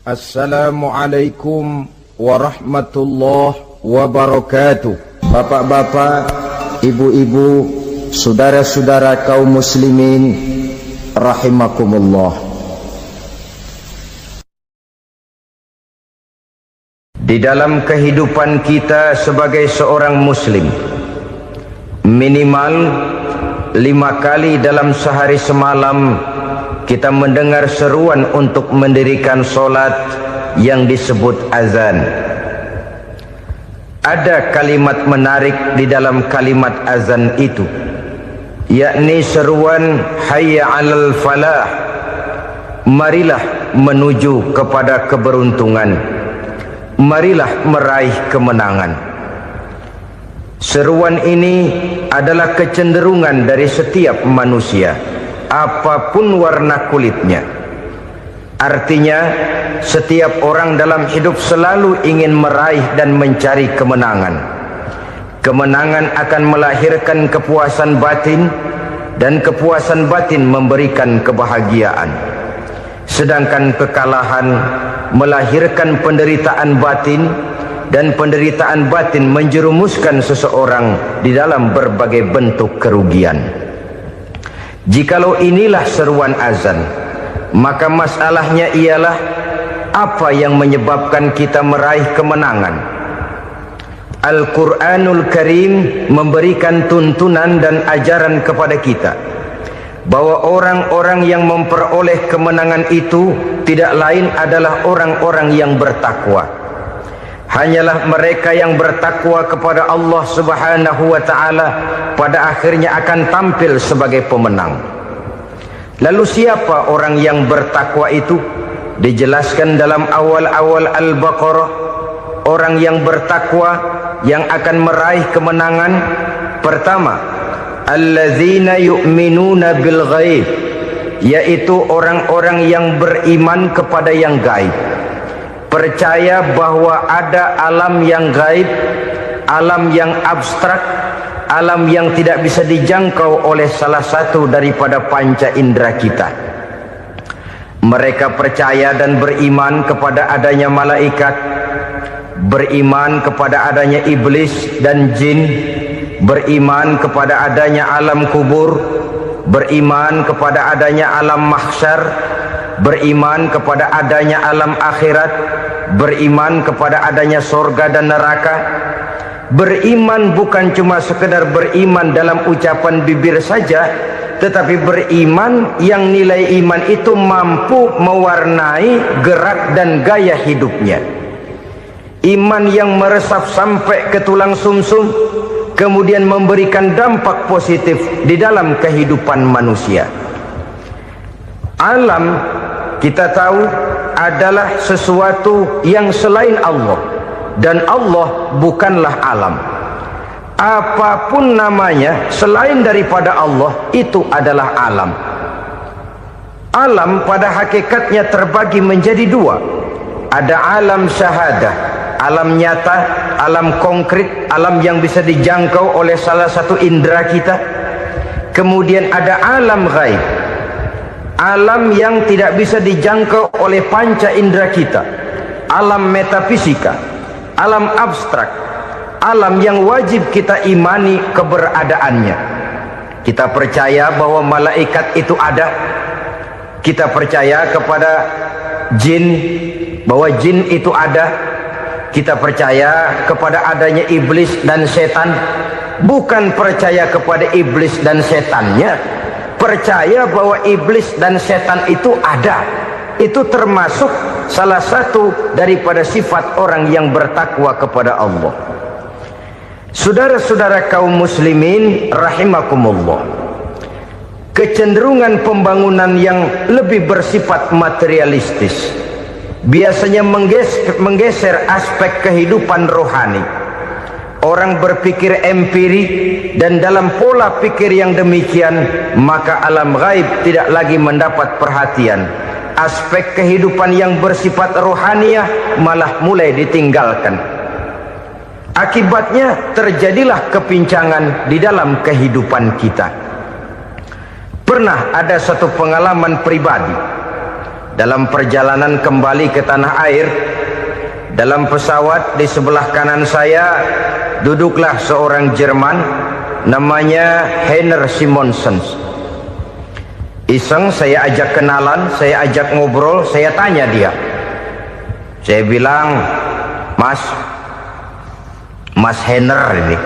Assalamualaikum warahmatullahi wabarakatuh. Bapak-bapak, ibu-ibu, saudara-saudara kaum muslimin rahimakumullah. Di dalam kehidupan kita sebagai seorang muslim, minimal 5 kali dalam sehari semalam kita mendengar seruan untuk mendirikan solat yang disebut azan. Ada kalimat menarik di dalam kalimat azan itu, yakni seruan hayya 'alal falah, marilah menuju kepada keberuntungan, marilah meraih kemenangan. Seruan ini adalah kecenderungan dari setiap manusia, apapun warna kulitnya. Artinya, setiap orang dalam hidup selalu ingin meraih dan mencari kemenangan. Kemenangan akan melahirkan kepuasan batin, dan kepuasan batin memberikan kebahagiaan. Sedangkan kekalahan melahirkan penderitaan batin, dan penderitaan batin menjerumuskan seseorang di dalam berbagai bentuk kerugian. Jikalau inilah seruan azan, maka masalahnya ialah apa yang menyebabkan kita meraih kemenangan. Al-Quranul Karim memberikan tuntunan dan ajaran kepada kita bahwa orang-orang yang memperoleh kemenangan itu tidak lain adalah orang-orang yang bertakwa. Hanyalah mereka yang bertakwa kepada Allah Subhanahu wa ta'ala pada akhirnya akan tampil sebagai pemenang. Lalu siapa orang yang bertakwa itu? Dijelaskan dalam awal-awal Al-Baqarah, orang yang bertakwa yang akan meraih kemenangan. Pertama, allazina yu'minuna bil ghaib, yaitu orang-orang yang beriman kepada yang gaib, percaya bahwa ada alam yang gaib, alam yang abstrak, alam yang tidak bisa dijangkau oleh salah satu daripada panca indera kita. Mereka percaya dan beriman kepada adanya malaikat, beriman kepada adanya iblis dan jin, beriman kepada adanya alam kubur, beriman kepada adanya alam mahsyar, beriman kepada adanya alam akhirat, beriman kepada adanya surga dan neraka. Beriman bukan cuma sekedar beriman dalam ucapan bibir saja, tetapi beriman yang nilai iman itu mampu mewarnai gerak dan gaya hidupnya. Iman yang meresap sampai ke tulang sumsum, kemudian memberikan dampak positif di dalam kehidupan manusia. Alam, kita tahu, adalah sesuatu yang selain Allah, dan Allah bukanlah alam. Apapun namanya selain daripada Allah, itu adalah alam. Alam pada hakikatnya terbagi menjadi dua. Ada alam syahadah, alam nyata, alam konkret, alam yang bisa dijangkau oleh salah satu indera kita. Kemudian ada alam ghaib, alam yang tidak bisa dijangkau oleh panca indera kita, alam metafisika, alam abstrak, alam yang wajib kita imani keberadaannya. Kita percaya bahwa malaikat itu ada, kita percaya kepada jin, bahwa jin itu ada, kita percaya kepada adanya iblis dan setan. Bukan percaya kepada iblis dan setannya, percaya bahwa iblis dan setan itu ada. Itu termasuk salah satu daripada sifat orang yang bertakwa kepada Allah. Saudara-saudara kaum muslimin rahimakumullah, kecenderungan pembangunan yang lebih bersifat materialistis biasanya menggeser aspek kehidupan rohani. Orang berpikir empiri, dan dalam pola pikir yang demikian, maka alam gaib tidak lagi mendapat perhatian. Aspek kehidupan yang bersifat rohaniah malah mulai ditinggalkan. Akibatnya terjadilah kepincangan di dalam kehidupan kita. Pernah ada satu pengalaman pribadi dalam perjalanan kembali ke tanah air. Dalam pesawat di sebelah kanan saya duduklah seorang Jerman namanya Heiner Simonsen. Iseng saya ajak kenalan, saya ajak ngobrol, saya tanya dia. Saya bilang, Mas Heiner ini,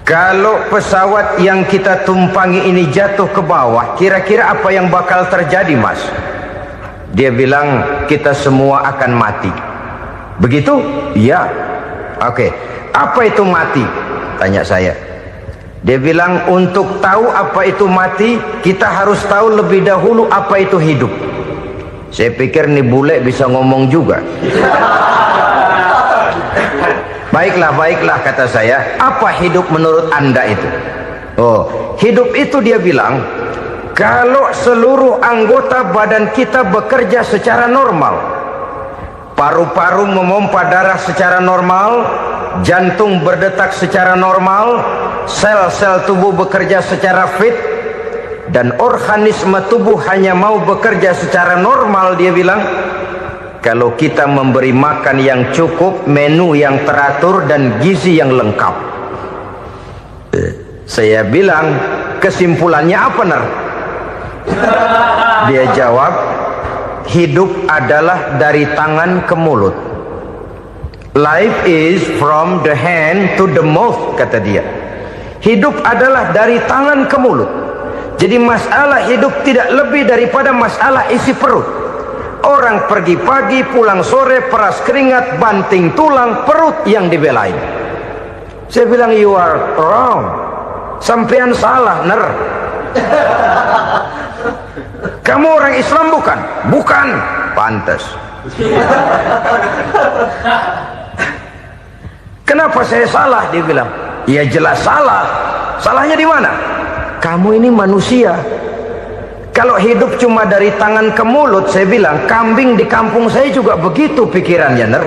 kalau pesawat yang kita tumpangi ini jatuh ke bawah, kira-kira apa yang bakal terjadi, Mas? Dia bilang, kita semua akan mati. Begitu? Iya. Oke. Apa itu mati? Tanya saya. Dia bilang, untuk tahu apa itu mati, kita harus tahu lebih dahulu apa itu hidup. Saya pikir nih bule bisa ngomong juga. Baiklah kata saya. Apa hidup menurut Anda itu? Oh, hidup itu dia bilang, kalau seluruh anggota badan kita bekerja secara normal, paru-paru memompa darah secara normal, jantung berdetak secara normal, sel-sel tubuh bekerja secara fit, dan organisme tubuh hanya mau bekerja secara normal, dia bilang, kalau kita memberi makan yang cukup, menu yang teratur, dan gizi yang lengkap. Saya bilang, kesimpulannya apa, Ner? Dia jawab, hidup adalah dari tangan ke mulut. Life is from the hand to the mouth, kata dia. Hidup adalah dari tangan ke mulut. Jadi masalah hidup tidak lebih daripada masalah isi perut. Orang pergi pagi, pulang sore, peras keringat, banting tulang, perut yang dibelain. Saya bilang, you are wrong. Sampean salah, Ner. Kamu orang Islam bukan? Bukan. Pantas. Kenapa saya salah? Dia bilang, ya jelas salah. Salahnya di mana? Kamu ini manusia. Kalau hidup cuma dari tangan ke mulut, saya bilang, kambing di kampung saya juga begitu pikirannya, Ner.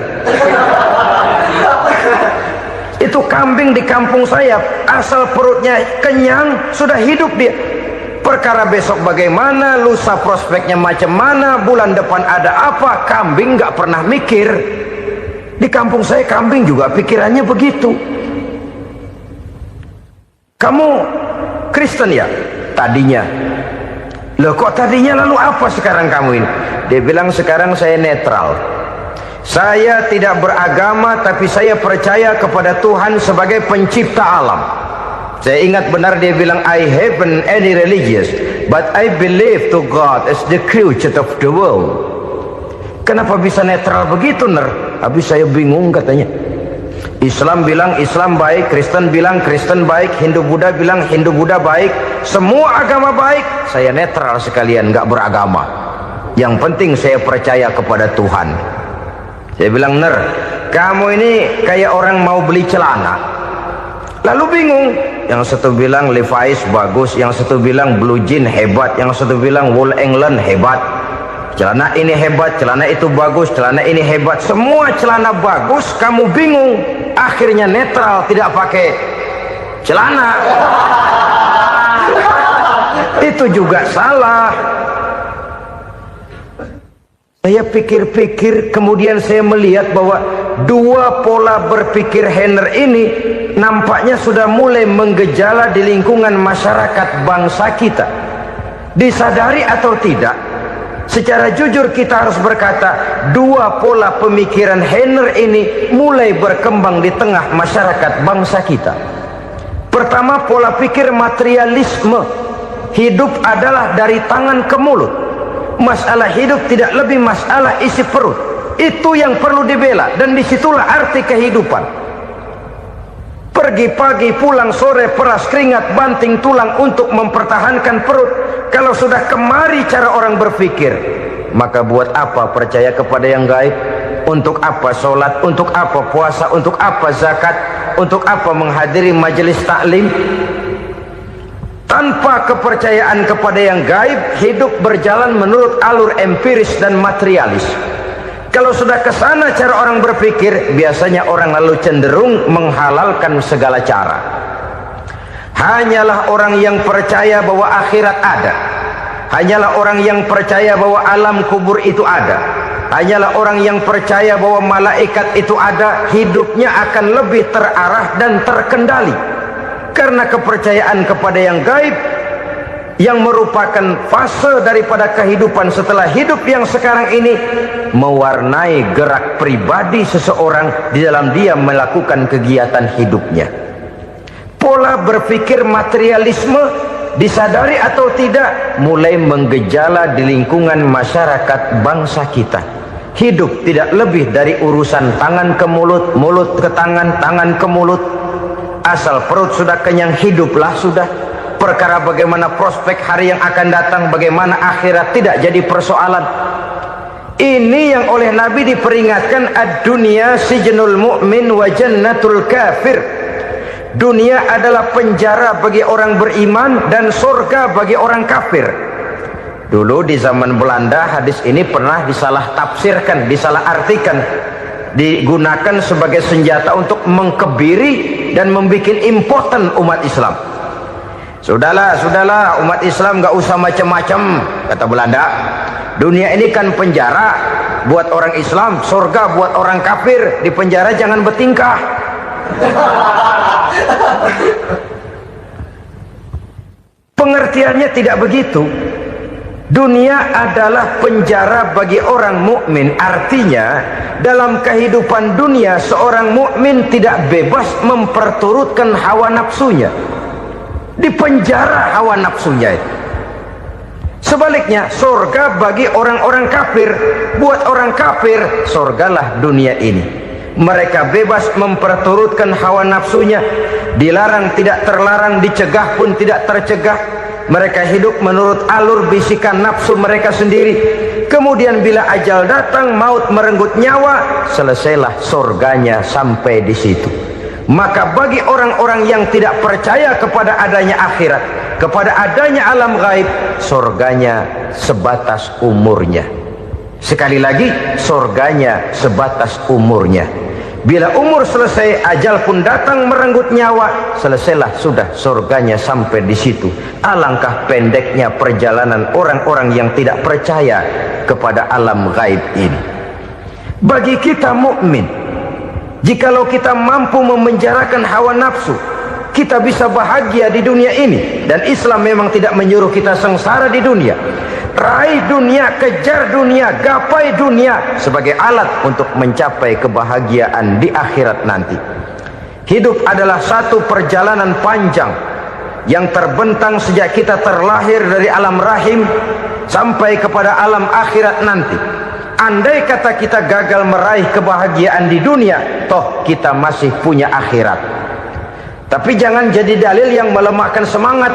Itu kambing di kampung saya, asal perutnya kenyang, sudah hidup dia. Perkara besok bagaimana, lusa prospeknya macam mana, bulan depan ada apa, kambing nggak pernah mikir. Di kampung saya kambing juga pikirannya begitu. Kamu Kristen ya? Tadinya. Loh kok tadinya, lalu apa sekarang kamu ini? Dia bilang, sekarang saya netral. Saya tidak beragama, tapi saya percaya kepada Tuhan sebagai pencipta alam. Saya ingat benar dia bilang, I haven't any religious, but I believe to God as the creator of the world. Kenapa bisa netral begitu, Ner? Habis saya bingung katanya. Islam bilang Islam baik, Kristen bilang Kristen baik, Hindu Buddha bilang Hindu Buddha baik, semua agama baik. Saya netral sekalian, nggak beragama. Yang penting saya percaya kepada Tuhan. Saya bilang, Ner, kamu ini kayak orang mau beli celana, lalu bingung. Yang satu bilang Levi's bagus, yang satu bilang Blue Jean hebat, yang satu bilang Wool England hebat. Celana ini hebat, celana itu bagus, celana ini hebat, semua celana bagus, kamu bingung. Akhirnya netral, tidak pakai celana. Itu juga salah. Saya pikir-pikir, kemudian saya melihat bahwa dua pola berpikir Heiner ini nampaknya sudah mulai menggejala di lingkungan masyarakat bangsa kita. Disadari atau tidak, secara jujur kita harus berkata, dua pola pemikiran Heiner ini mulai berkembang di tengah masyarakat bangsa kita. Pertama, pola pikir materialisme. Hidup adalah dari tangan ke mulut. Masalah hidup tidak lebih masalah isi perut. Itu yang perlu dibela, dan disitulah arti kehidupan. Pergi pagi, pulang sore, peras keringat, banting tulang untuk mempertahankan perut. Kalau sudah kemari cara orang berpikir, maka buat apa percaya kepada yang gaib? Untuk apa sholat? Untuk apa puasa? Untuk apa zakat? Untuk apa menghadiri majelis taklim? Tanpa kepercayaan kepada yang gaib, hidup berjalan menurut alur empiris dan materialis. Kalau sudah ke sana cara orang berpikir, biasanya orang lalu cenderung menghalalkan segala cara. Hanyalah orang yang percaya bahwa akhirat ada, hanyalah orang yang percaya bahwa alam kubur itu ada, hanyalah orang yang percaya bahwa malaikat itu ada, hidupnya akan lebih terarah dan terkendali. Karena kepercayaan kepada yang gaib, yang merupakan fase daripada kehidupan setelah hidup yang sekarang ini, mewarnai gerak pribadi seseorang di dalam dia melakukan kegiatan hidupnya. Pola berpikir materialisme, disadari atau tidak, mulai menggejala di lingkungan masyarakat bangsa kita. Hidup tidak lebih dari urusan tangan ke mulut, mulut ke tangan, tangan ke mulut. Asal perut sudah kenyang, hiduplah sudah. Perkara bagaimana prospek hari yang akan datang, bagaimana akhirat, tidak jadi persoalan. Ini yang oleh Nabi diperingatkan, ad-dunya sijnul mu'min wa jannatul kafir. Dunia adalah penjara bagi orang beriman dan surga bagi orang kafir. Dulu di zaman Belanda hadis ini pernah disalah tafsirkan, disalah artikan, digunakan sebagai senjata untuk mengkebiri dan membuat impoten umat Islam. Sudahlah umat Islam gak usah macam-macam, kata Belanda. Dunia ini kan penjara buat orang Islam, surga buat orang kafir. Di penjara jangan bertingkah. Pengertiannya tidak begitu. Dunia adalah penjara bagi orang mukmin. Artinya dalam kehidupan dunia seorang mukmin tidak bebas memperturutkan hawa nafsunya. Di penjara hawa nafsunya itu. Sebaliknya surga bagi orang-orang kafir. Buat orang kafir surgalah dunia ini. Mereka bebas memperturutkan hawa nafsunya, dilarang tidak terlarang, dicegah pun tidak tercegah. Mereka hidup menurut alur bisikan nafsu mereka sendiri. Kemudian bila ajal datang, maut merenggut nyawa, selesailah surganya sampai di situ. Maka bagi orang-orang yang tidak percaya kepada adanya akhirat, kepada adanya alam gaib, surganya sebatas umurnya. Sekali lagi, surganya sebatas umurnya. Bila umur selesai, ajal pun datang merenggut nyawa, selesailah sudah surganya sampai di situ. Alangkah pendeknya perjalanan orang-orang yang tidak percaya kepada alam gaib ini. Bagi kita mukmin, jikalau kita mampu memenjarakan hawa nafsu, kita bisa bahagia di dunia ini. Dan Islam memang tidak menyuruh kita sengsara di dunia. Raih dunia, kejar dunia, gapai dunia sebagai alat untuk mencapai kebahagiaan di akhirat nanti. Hidup adalah satu perjalanan panjang yang terbentang sejak kita terlahir dari alam rahim sampai kepada alam akhirat nanti. Andai kata kita gagal meraih kebahagiaan di dunia, toh kita masih punya akhirat. Tapi jangan jadi dalil yang melemahkan semangat.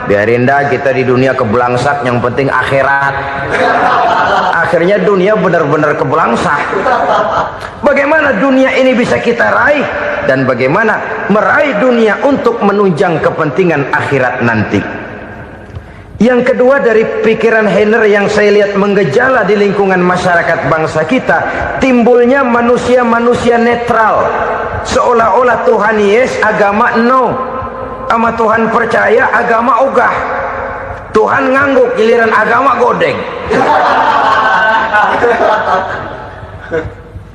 Biarin dah kita di dunia kebelangsak, yang penting akhirat. Akhirnya dunia benar-benar kebelangsak. Bagaimana dunia ini bisa kita raih, dan bagaimana meraih dunia untuk menunjang kepentingan akhirat nanti. Yang kedua, dari pikiran Heiner yang saya lihat menggejala di lingkungan masyarakat bangsa kita, timbulnya manusia-manusia netral. Seolah-olah Tuhan yes, agama no. Sama Tuhan percaya, agama ogah. Tuhan ngangguk, giliran agama godeng.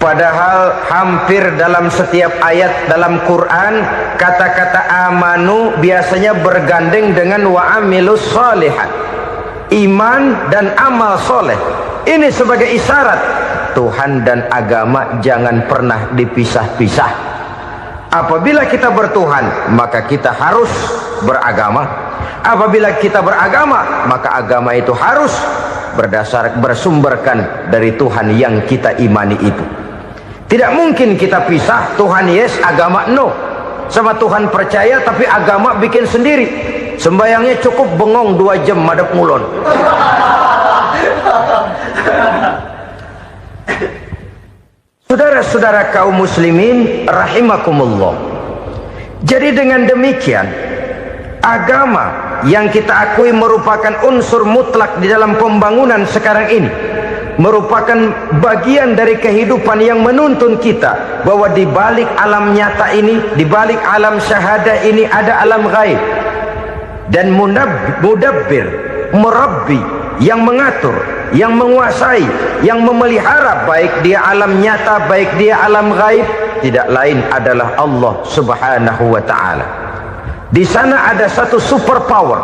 Padahal hampir dalam setiap ayat dalam Quran, kata-kata amanu biasanya bergandeng dengan wa amilus sholihat. Iman dan amal soleh. Ini sebagai isyarat Tuhan dan agama jangan pernah dipisah-pisah. Apabila kita bertuhan, maka kita harus beragama. Apabila kita beragama, maka agama itu harus bersumberkan dari Tuhan yang kita imani itu. Tidak mungkin kita pisah, Tuhan yes, agama no. Sama Tuhan percaya tapi agama bikin sendiri. Sembayangnya cukup bengong 2 jam madep ngulon. Saudara-saudara kaum muslimin rahimakumullah. Jadi dengan demikian, agama yang kita akui merupakan unsur mutlak di dalam pembangunan sekarang ini, merupakan bagian dari kehidupan yang menuntun kita bahwa di balik alam nyata ini, di balik alam syahadah ini ada alam gaib. Dan mudabbir, murabbi, yang mengatur, yang menguasai, yang memelihara, baik dia alam nyata, baik dia alam gaib, tidak lain adalah Allah Subhanahu wa ta'ala. Di sana ada satu super power,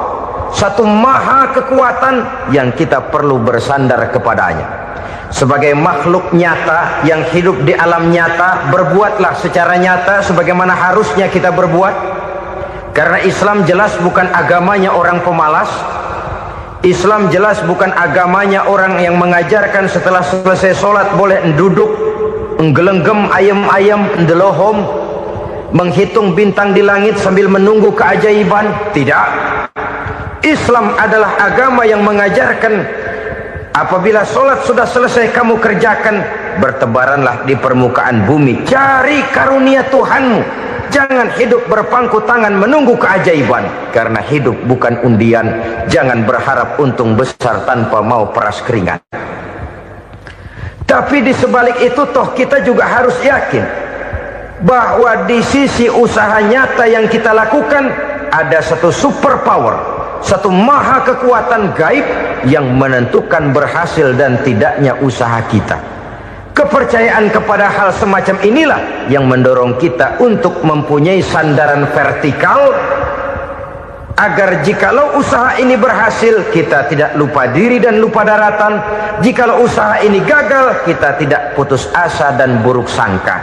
satu maha kekuatan yang kita perlu bersandar kepadanya. Sebagai makhluk nyata yang hidup di alam nyata, berbuatlah secara nyata sebagaimana harusnya kita berbuat. Karena Islam jelas bukan agamanya orang pemalas. Islam jelas bukan agamanya orang yang mengajarkan setelah selesai sholat boleh duduk, nggelenggem ayam-ayam, ndelohom, menghitung bintang di langit sambil menunggu keajaiban. Tidak. Islam adalah agama yang mengajarkan apabila sholat sudah selesai kamu kerjakan, bertebaranlah di permukaan bumi, cari karunia Tuhanmu. Jangan hidup berpangku tangan menunggu keajaiban, karena hidup bukan undian. Jangan berharap untung besar tanpa mau peras keringat. Tapi di sebalik itu toh kita juga harus yakin bahwa di sisi usaha nyata yang kita lakukan ada satu super power, satu maha kekuatan gaib yang menentukan berhasil dan tidaknya usaha kita. Kepercayaan kepada hal semacam inilah yang mendorong kita untuk mempunyai sandaran vertikal, agar jikalau usaha ini berhasil, kita tidak lupa diri dan lupa daratan. Jikalau usaha ini gagal, kita tidak putus asa dan buruk sangka,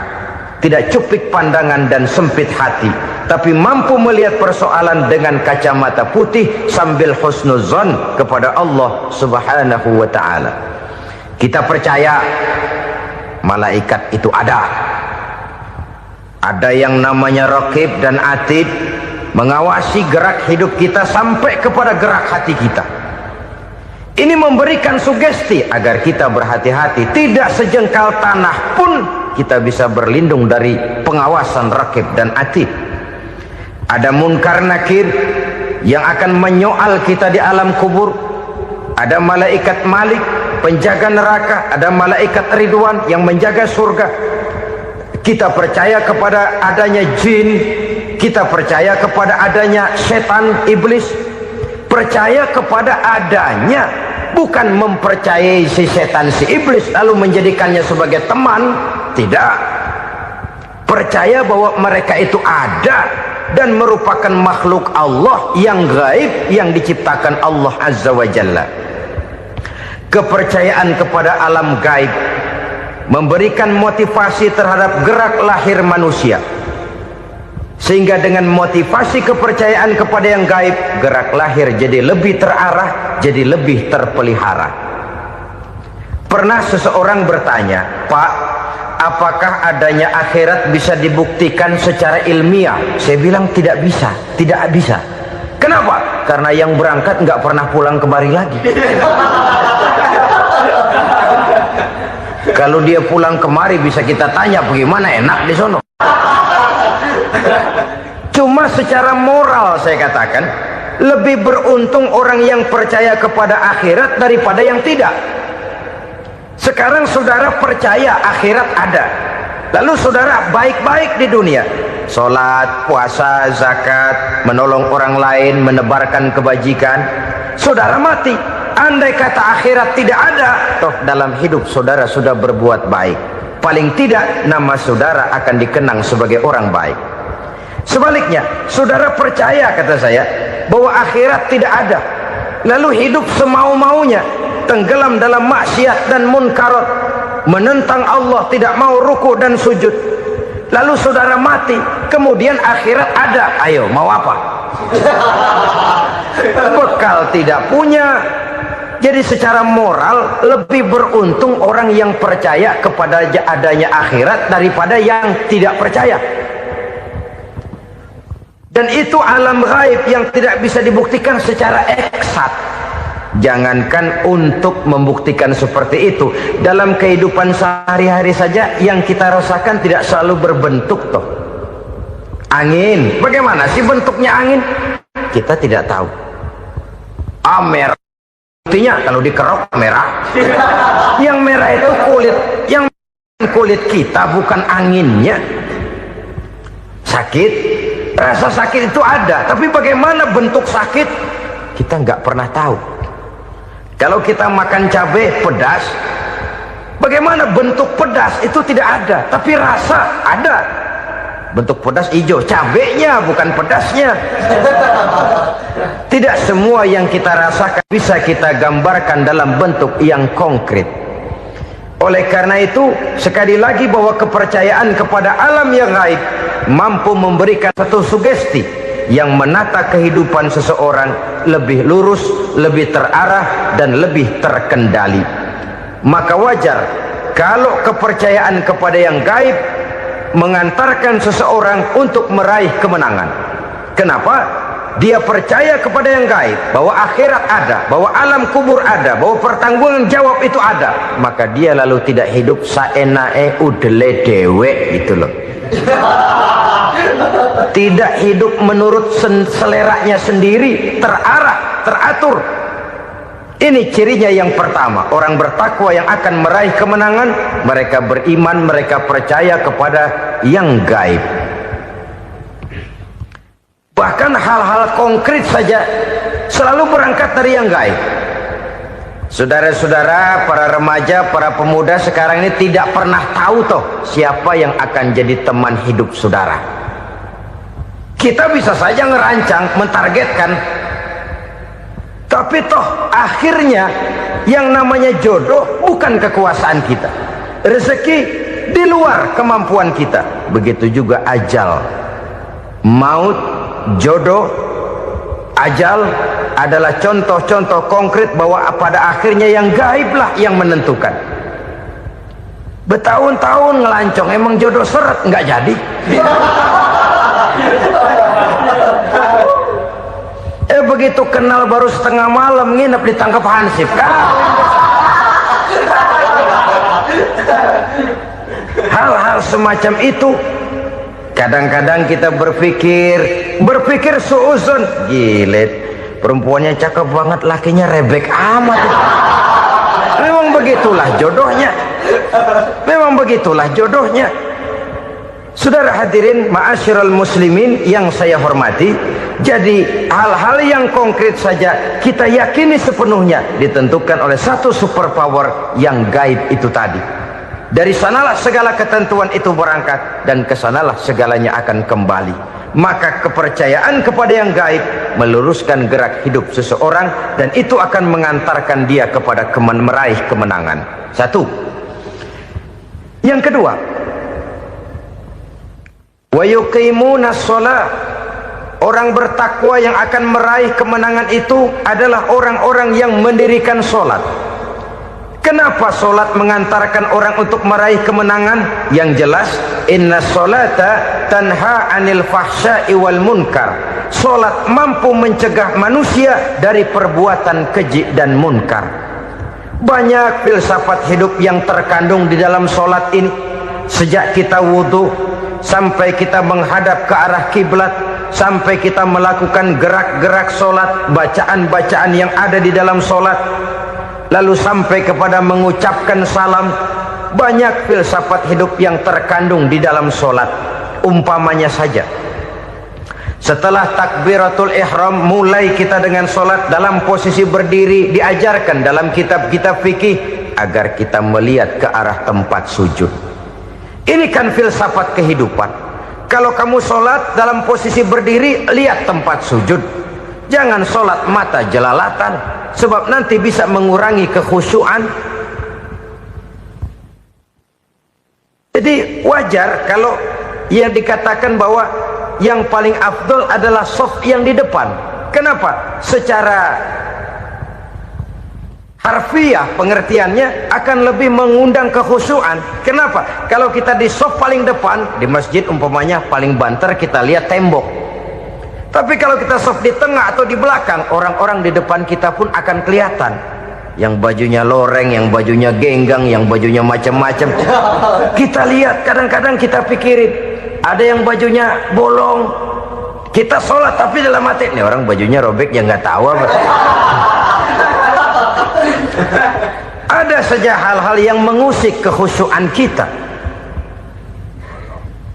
tidak cupik pandangan dan sempit hati, tapi mampu melihat persoalan dengan kacamata putih sambil husnuzon kepada Allah Subhanahu wa ta'ala. Kita percaya malaikat itu ada yang namanya Raqib dan Atid, mengawasi gerak hidup kita sampai kepada gerak hati kita. Ini memberikan sugesti agar kita berhati-hati, tidak sejengkal tanah pun kita bisa berlindung dari pengawasan Raqib dan Atid. Ada Munkar Nakir yang akan menyoal kita di alam kubur. Ada malaikat Malik, penjaga neraka. Ada malaikat Ridwan yang menjaga surga. Kita percaya kepada adanya jin, kita percaya kepada adanya setan, iblis. Percaya kepada adanya, bukan mempercayai si setan, si iblis lalu menjadikannya sebagai teman. Tidak. Percaya bahwa mereka itu ada dan merupakan makhluk Allah yang gaib, yang diciptakan Allah Azza wa Jalla. Kepercayaan kepada alam gaib memberikan motivasi terhadap gerak lahir manusia, sehingga dengan motivasi kepercayaan kepada yang gaib, gerak lahir jadi lebih terarah, jadi lebih terpelihara. Pernah seseorang bertanya, "Pak, apakah adanya akhirat bisa dibuktikan secara ilmiah?" Saya bilang tidak bisa, tidak bisa. Kenapa? Karena yang berangkat nggak pernah pulang kemari lagi. Kalau dia pulang kemari bisa kita tanya bagaimana enak di sono. Cuma secara moral saya katakan, lebih beruntung orang yang percaya kepada akhirat daripada yang tidak. Sekarang saudara percaya akhirat ada, lalu saudara baik-baik di dunia, sholat, puasa, zakat, menolong orang lain, menebarkan kebajikan. Saudara mati, andai kata akhirat tidak ada, toh dalam hidup saudara sudah berbuat baik, paling tidak nama saudara akan dikenang sebagai orang baik. Sebaliknya, saudara percaya, kata saya, bahwa akhirat tidak ada, lalu hidup semau-maunya, tenggelam dalam maksiat dan munkarat, menentang Allah, tidak mau ruku dan sujud, lalu saudara mati, kemudian akhirat ada, ayo mau apa? Bekal tidak punya. Jadi secara moral lebih beruntung orang yang percaya kepada adanya akhirat daripada yang tidak percaya. Dan itu alam gaib yang tidak bisa dibuktikan secara eksat. Jangankan untuk membuktikan seperti itu, dalam kehidupan sehari-hari saja yang kita rasakan tidak selalu berbentuk toh. Angin, bagaimana sih bentuknya angin? Kita tidak tahu. Merah, buktinya kalau dikerok merah. Yang merah itu kulit, yang kulit kita bukan anginnya. Sakit, rasa sakit itu ada, tapi bagaimana bentuk sakit kita nggak pernah tahu. Kalau kita makan cabai pedas, bagaimana bentuk pedas itu tidak ada, tapi rasa ada. Bentuk pedas hijau, cabenya bukan pedasnya. Tidak semua yang kita rasakan bisa kita gambarkan dalam bentuk yang konkret. Oleh karena itu, sekali lagi bahwa kepercayaan kepada alam yang gaib mampu memberikan satu sugesti yang menata kehidupan seseorang lebih lurus, lebih terarah, dan lebih terkendali. Maka wajar kalau kepercayaan kepada yang gaib mengantarkan seseorang untuk meraih kemenangan. Kenapa? Dia percaya kepada yang gaib, bahwa akhirat ada, bahwa alam kubur ada, bahwa pertanggungan jawab itu ada. Maka dia lalu tidak hidup saenae udele dewe gitu loh. Tidak hidup menurut seleranya sendiri, terarah, teratur. Ini cirinya yang pertama. Orang bertakwa yang akan meraih kemenangan, mereka beriman, mereka percaya kepada yang gaib. Bahkan hal-hal konkret saja selalu berangkat dari yang gaib. Saudara-saudara, para remaja, para pemuda sekarang ini tidak pernah tahu toh siapa yang akan jadi teman hidup saudara. Kita bisa saja ngerancang, mentargetkan, tapi toh akhirnya yang namanya jodoh bukan kekuasaan kita. Rezeki di luar kemampuan kita. Begitu juga ajal, maut, jodoh, ajal adalah contoh-contoh konkret bahwa pada akhirnya yang gaiblah yang menentukan. Bertahun-tahun ngelancong, emang jodoh seret, nggak jadi. Begitu kenal baru setengah malam nginep ditangkap hansip kan. Hal-hal semacam itu kadang-kadang kita berpikir suuzon, gilet, perempuannya cakep banget, lakinya rebek amat. Memang begitulah jodohnya. Memang begitulah jodohnya. Saudara hadirin ma'asyiral muslimin yang saya hormati, jadi hal-hal yang konkret saja kita yakini sepenuhnya ditentukan oleh satu superpower yang gaib itu tadi. Dari sanalah segala ketentuan itu berangkat dan kesanalah segalanya akan kembali. Maka kepercayaan kepada yang gaib meluruskan gerak hidup seseorang dan itu akan mengantarkan dia kepada meraih kemenangan. Satu. Yang kedua, wa yuqimuna shalah. Orang bertakwa yang akan meraih kemenangan itu adalah orang-orang yang mendirikan sholat. Kenapa sholat mengantarkan orang untuk meraih kemenangan? Yang jelas, inna sholata tanha anil fahsya'i wal munkar. Sholat mampu mencegah manusia dari perbuatan keji dan munkar. Banyak filsafat hidup yang terkandung di dalam sholat ini. Sejak kita wudhu sampai kita menghadap ke arah kiblat, sampai kita melakukan gerak-gerak sholat, bacaan-bacaan yang ada di dalam sholat, lalu sampai kepada mengucapkan salam. Banyak filsafat hidup yang terkandung di dalam sholat. Umpamanya saja, setelah takbiratul ihram mulai kita dengan sholat dalam posisi berdiri, diajarkan dalam kitab-kitab fikih agar kita melihat ke arah tempat sujud. Ini kan filsafat kehidupan. Kalau kamu sholat dalam posisi berdiri, lihat tempat sujud. Jangan sholat mata jelalatan, sebab nanti bisa mengurangi kekhusyuan. Jadi wajar kalau yang dikatakan bahwa yang paling afdol adalah shaf yang di depan. Kenapa? Secara harfiah pengertiannya akan lebih mengundang kekhusyuan. Kenapa? Kalau kita di shaf paling depan di masjid umpamanya paling banter kita lihat tembok. Tapi kalau kita shaf di tengah atau di belakang, orang-orang di depan kita pun akan kelihatan. Yang bajunya loreng, yang bajunya genggang, yang bajunya macam-macam. Kita lihat, kadang-kadang kita pikirin, ada yang bajunya bolong. Kita sholat tapi dalam hati, nih orang bajunya robek ya nggak tahu apa. Ada saja hal-hal yang mengusik kekhusyuan kita.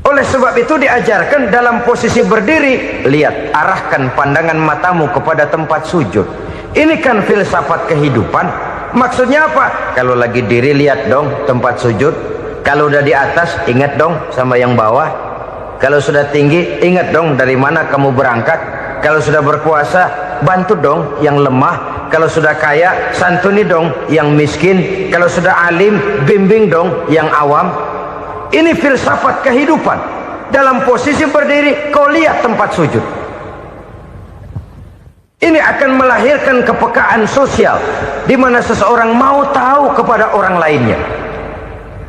Oleh sebab itu diajarkan dalam posisi berdiri, lihat, arahkan pandangan matamu kepada tempat sujud. Ini kan filsafat kehidupan. Maksudnya apa? Kalau lagi diri lihat dong tempat sujud. Kalau udah di atas ingat dong sama yang bawah. Kalau sudah tinggi ingat dong dari mana kamu berangkat. Kalau sudah berkuasa bantu dong yang lemah. Kalau sudah kaya santuni dong yang miskin. Kalau sudah alim bimbing dong yang awam. Ini filsafat kehidupan. Dalam posisi berdiri kau lihat tempat sujud. Ini akan melahirkan kepekaan sosial di mana seseorang mau tahu kepada orang lainnya.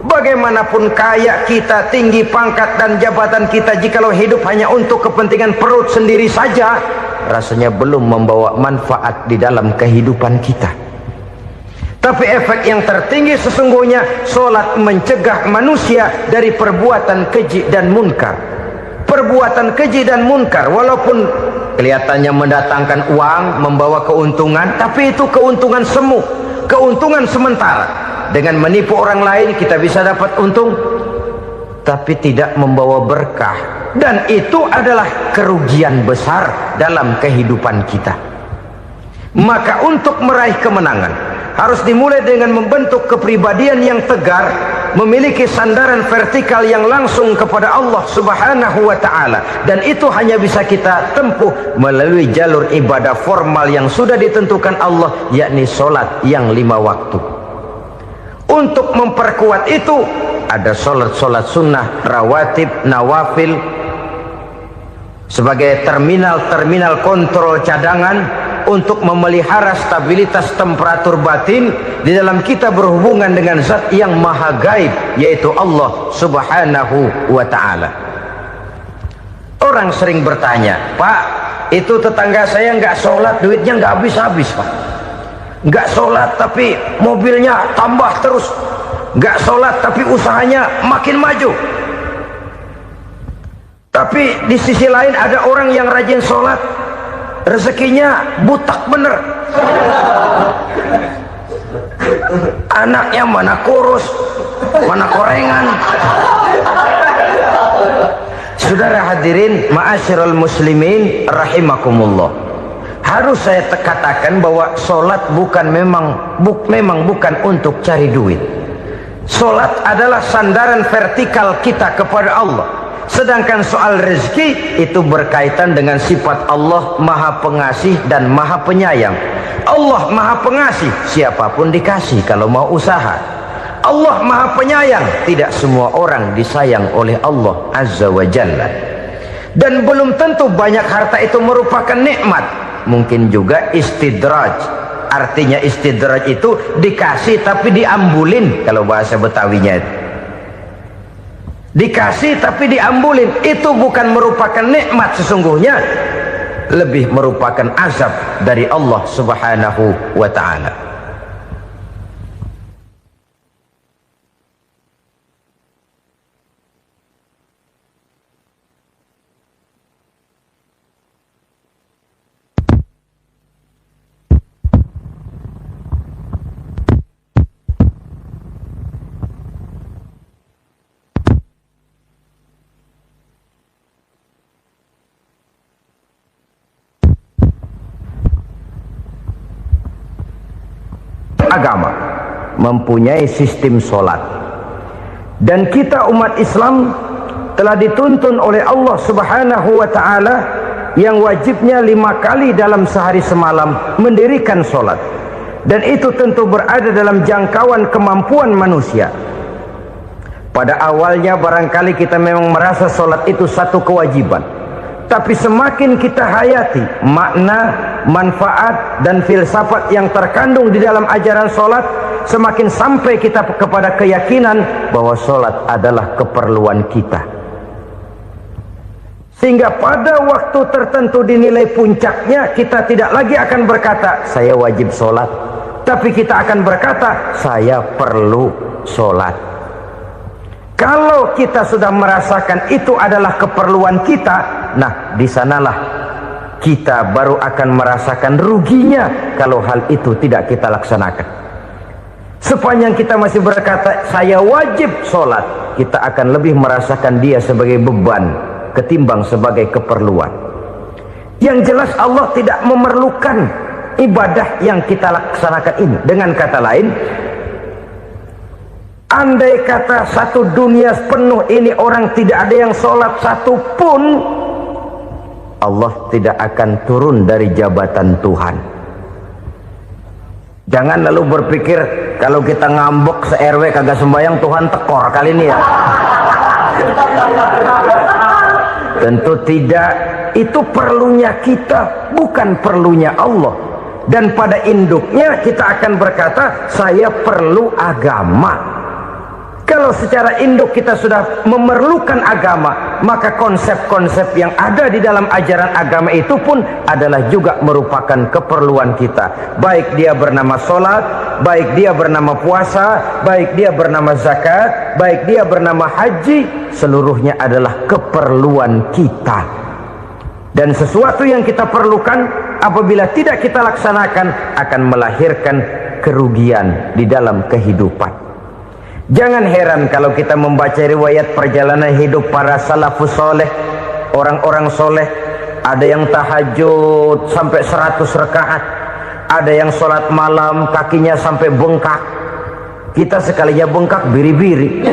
Bagaimanapun kaya kita, tinggi pangkat dan jabatan kita, jikalau hidup hanya untuk kepentingan perut sendiri saja, rasanya belum membawa manfaat di dalam kehidupan kita. Tapi efek yang tertinggi sesungguhnya, solat mencegah manusia dari perbuatan keji dan munkar. Perbuatan keji dan munkar walaupun kelihatannya mendatangkan uang, membawa keuntungan, tapi itu keuntungan semu, keuntungan sementara. Dengan menipu orang lain kita bisa dapat untung, tapi tidak membawa berkah. Dan itu adalah kerugian besar dalam kehidupan kita. Maka untuk meraih kemenangan harus dimulai dengan membentuk kepribadian yang tegar, memiliki sandaran vertikal yang langsung kepada Allah Subhanahu wa ta'ala. Dan itu hanya bisa kita tempuh melalui jalur ibadah formal yang sudah ditentukan Allah, yakni solat yang 5 waktu. Untuk memperkuat itu ada solat-solat sunnah, rawatib, nawafil sebagai terminal kontrol cadangan untuk memelihara stabilitas temperatur batin di dalam kita berhubungan dengan zat yang maha gaib, yaitu Allah Subhanahu wa ta'ala. Orang sering bertanya, Pak, itu tetangga saya nggak sholat, duitnya nggak habis-habis, Pak. Nggak sholat tapi mobilnya tambah terus. Nggak sholat tapi usahanya makin maju. Tapi di sisi lain ada orang yang rajin sholat, rezekinya butak bener. Anaknya mana kurus, mana korengan. Saudara hadirin ma'asyiral muslimin rahimakumullah. Harus saya katakan bahwa solat memang bukan untuk cari duit. Solat adalah sandaran vertikal kita kepada Allah. Sedangkan soal rezeki itu berkaitan dengan sifat Allah maha pengasih dan maha penyayang. Allah maha pengasih, siapapun dikasih kalau mau usaha. Allah maha penyayang, tidak semua orang disayang oleh Allah Azza wa Jalla. Dan belum tentu banyak harta itu merupakan nikmat. Mungkin juga istidraj. Artinya istidraj itu dikasih tapi diambulin, kalau bahasa Betawinya itu. Dikasih tapi diambulin, itu bukan merupakan nikmat sesungguhnya, lebih merupakan azab dari Allah Subhanahu wa ta'ala. Agama mempunyai sistem solat, dan kita umat Islam telah dituntun oleh Allah Subhanahu wa ta'ala yang wajibnya 5 kali dalam sehari semalam mendirikan solat, dan itu tentu berada dalam jangkauan kemampuan manusia. Pada awalnya barangkali kita memang merasa solat itu satu kewajiban, tapi semakin kita hayati makna, manfaat dan filsafat yang terkandung di dalam ajaran solat, semakin sampai kita kepada keyakinan bahwa solat adalah keperluan kita. Sehingga pada waktu tertentu dinilai puncaknya, kita tidak lagi akan berkata saya wajib solat, tapi kita akan berkata saya perlu solat. Kalau kita sudah merasakan itu adalah keperluan kita, nah di sanalah kita baru akan merasakan ruginya kalau hal itu tidak kita laksanakan. Sepanjang kita masih berkata saya wajib sholat, kita akan lebih merasakan dia sebagai beban ketimbang sebagai keperluan. Yang jelas Allah tidak memerlukan ibadah yang kita laksanakan ini. Dengan kata lain, andai kata satu dunia penuh ini orang tidak ada yang sholat satu pun, Allah tidak akan turun dari jabatan Tuhan. Jangan lalu berpikir kalau kita ngambek se-RW kagak sembahyang Tuhan tekor kali ini ya. Tentu tidak. Itu perlunya kita, bukan perlunya Allah. Dan pada induknya kita akan berkata, saya perlu agama. Kalau secara induk kita sudah memerlukan agama, maka konsep-konsep yang ada di dalam ajaran agama itu pun adalah juga merupakan keperluan kita. Baik dia bernama sholat, baik dia bernama puasa, baik dia bernama zakat, baik dia bernama haji, seluruhnya adalah keperluan kita. Dan sesuatu yang kita perlukan apabila tidak kita laksanakan akan melahirkan kerugian di dalam kehidupan. Jangan heran kalau kita membaca riwayat perjalanan hidup para salafus soleh, orang-orang soleh. Ada yang tahajud sampai 100 rakaat, ada yang sholat malam kakinya sampai bengkak. Kita sekalinya bengkak biri-biri.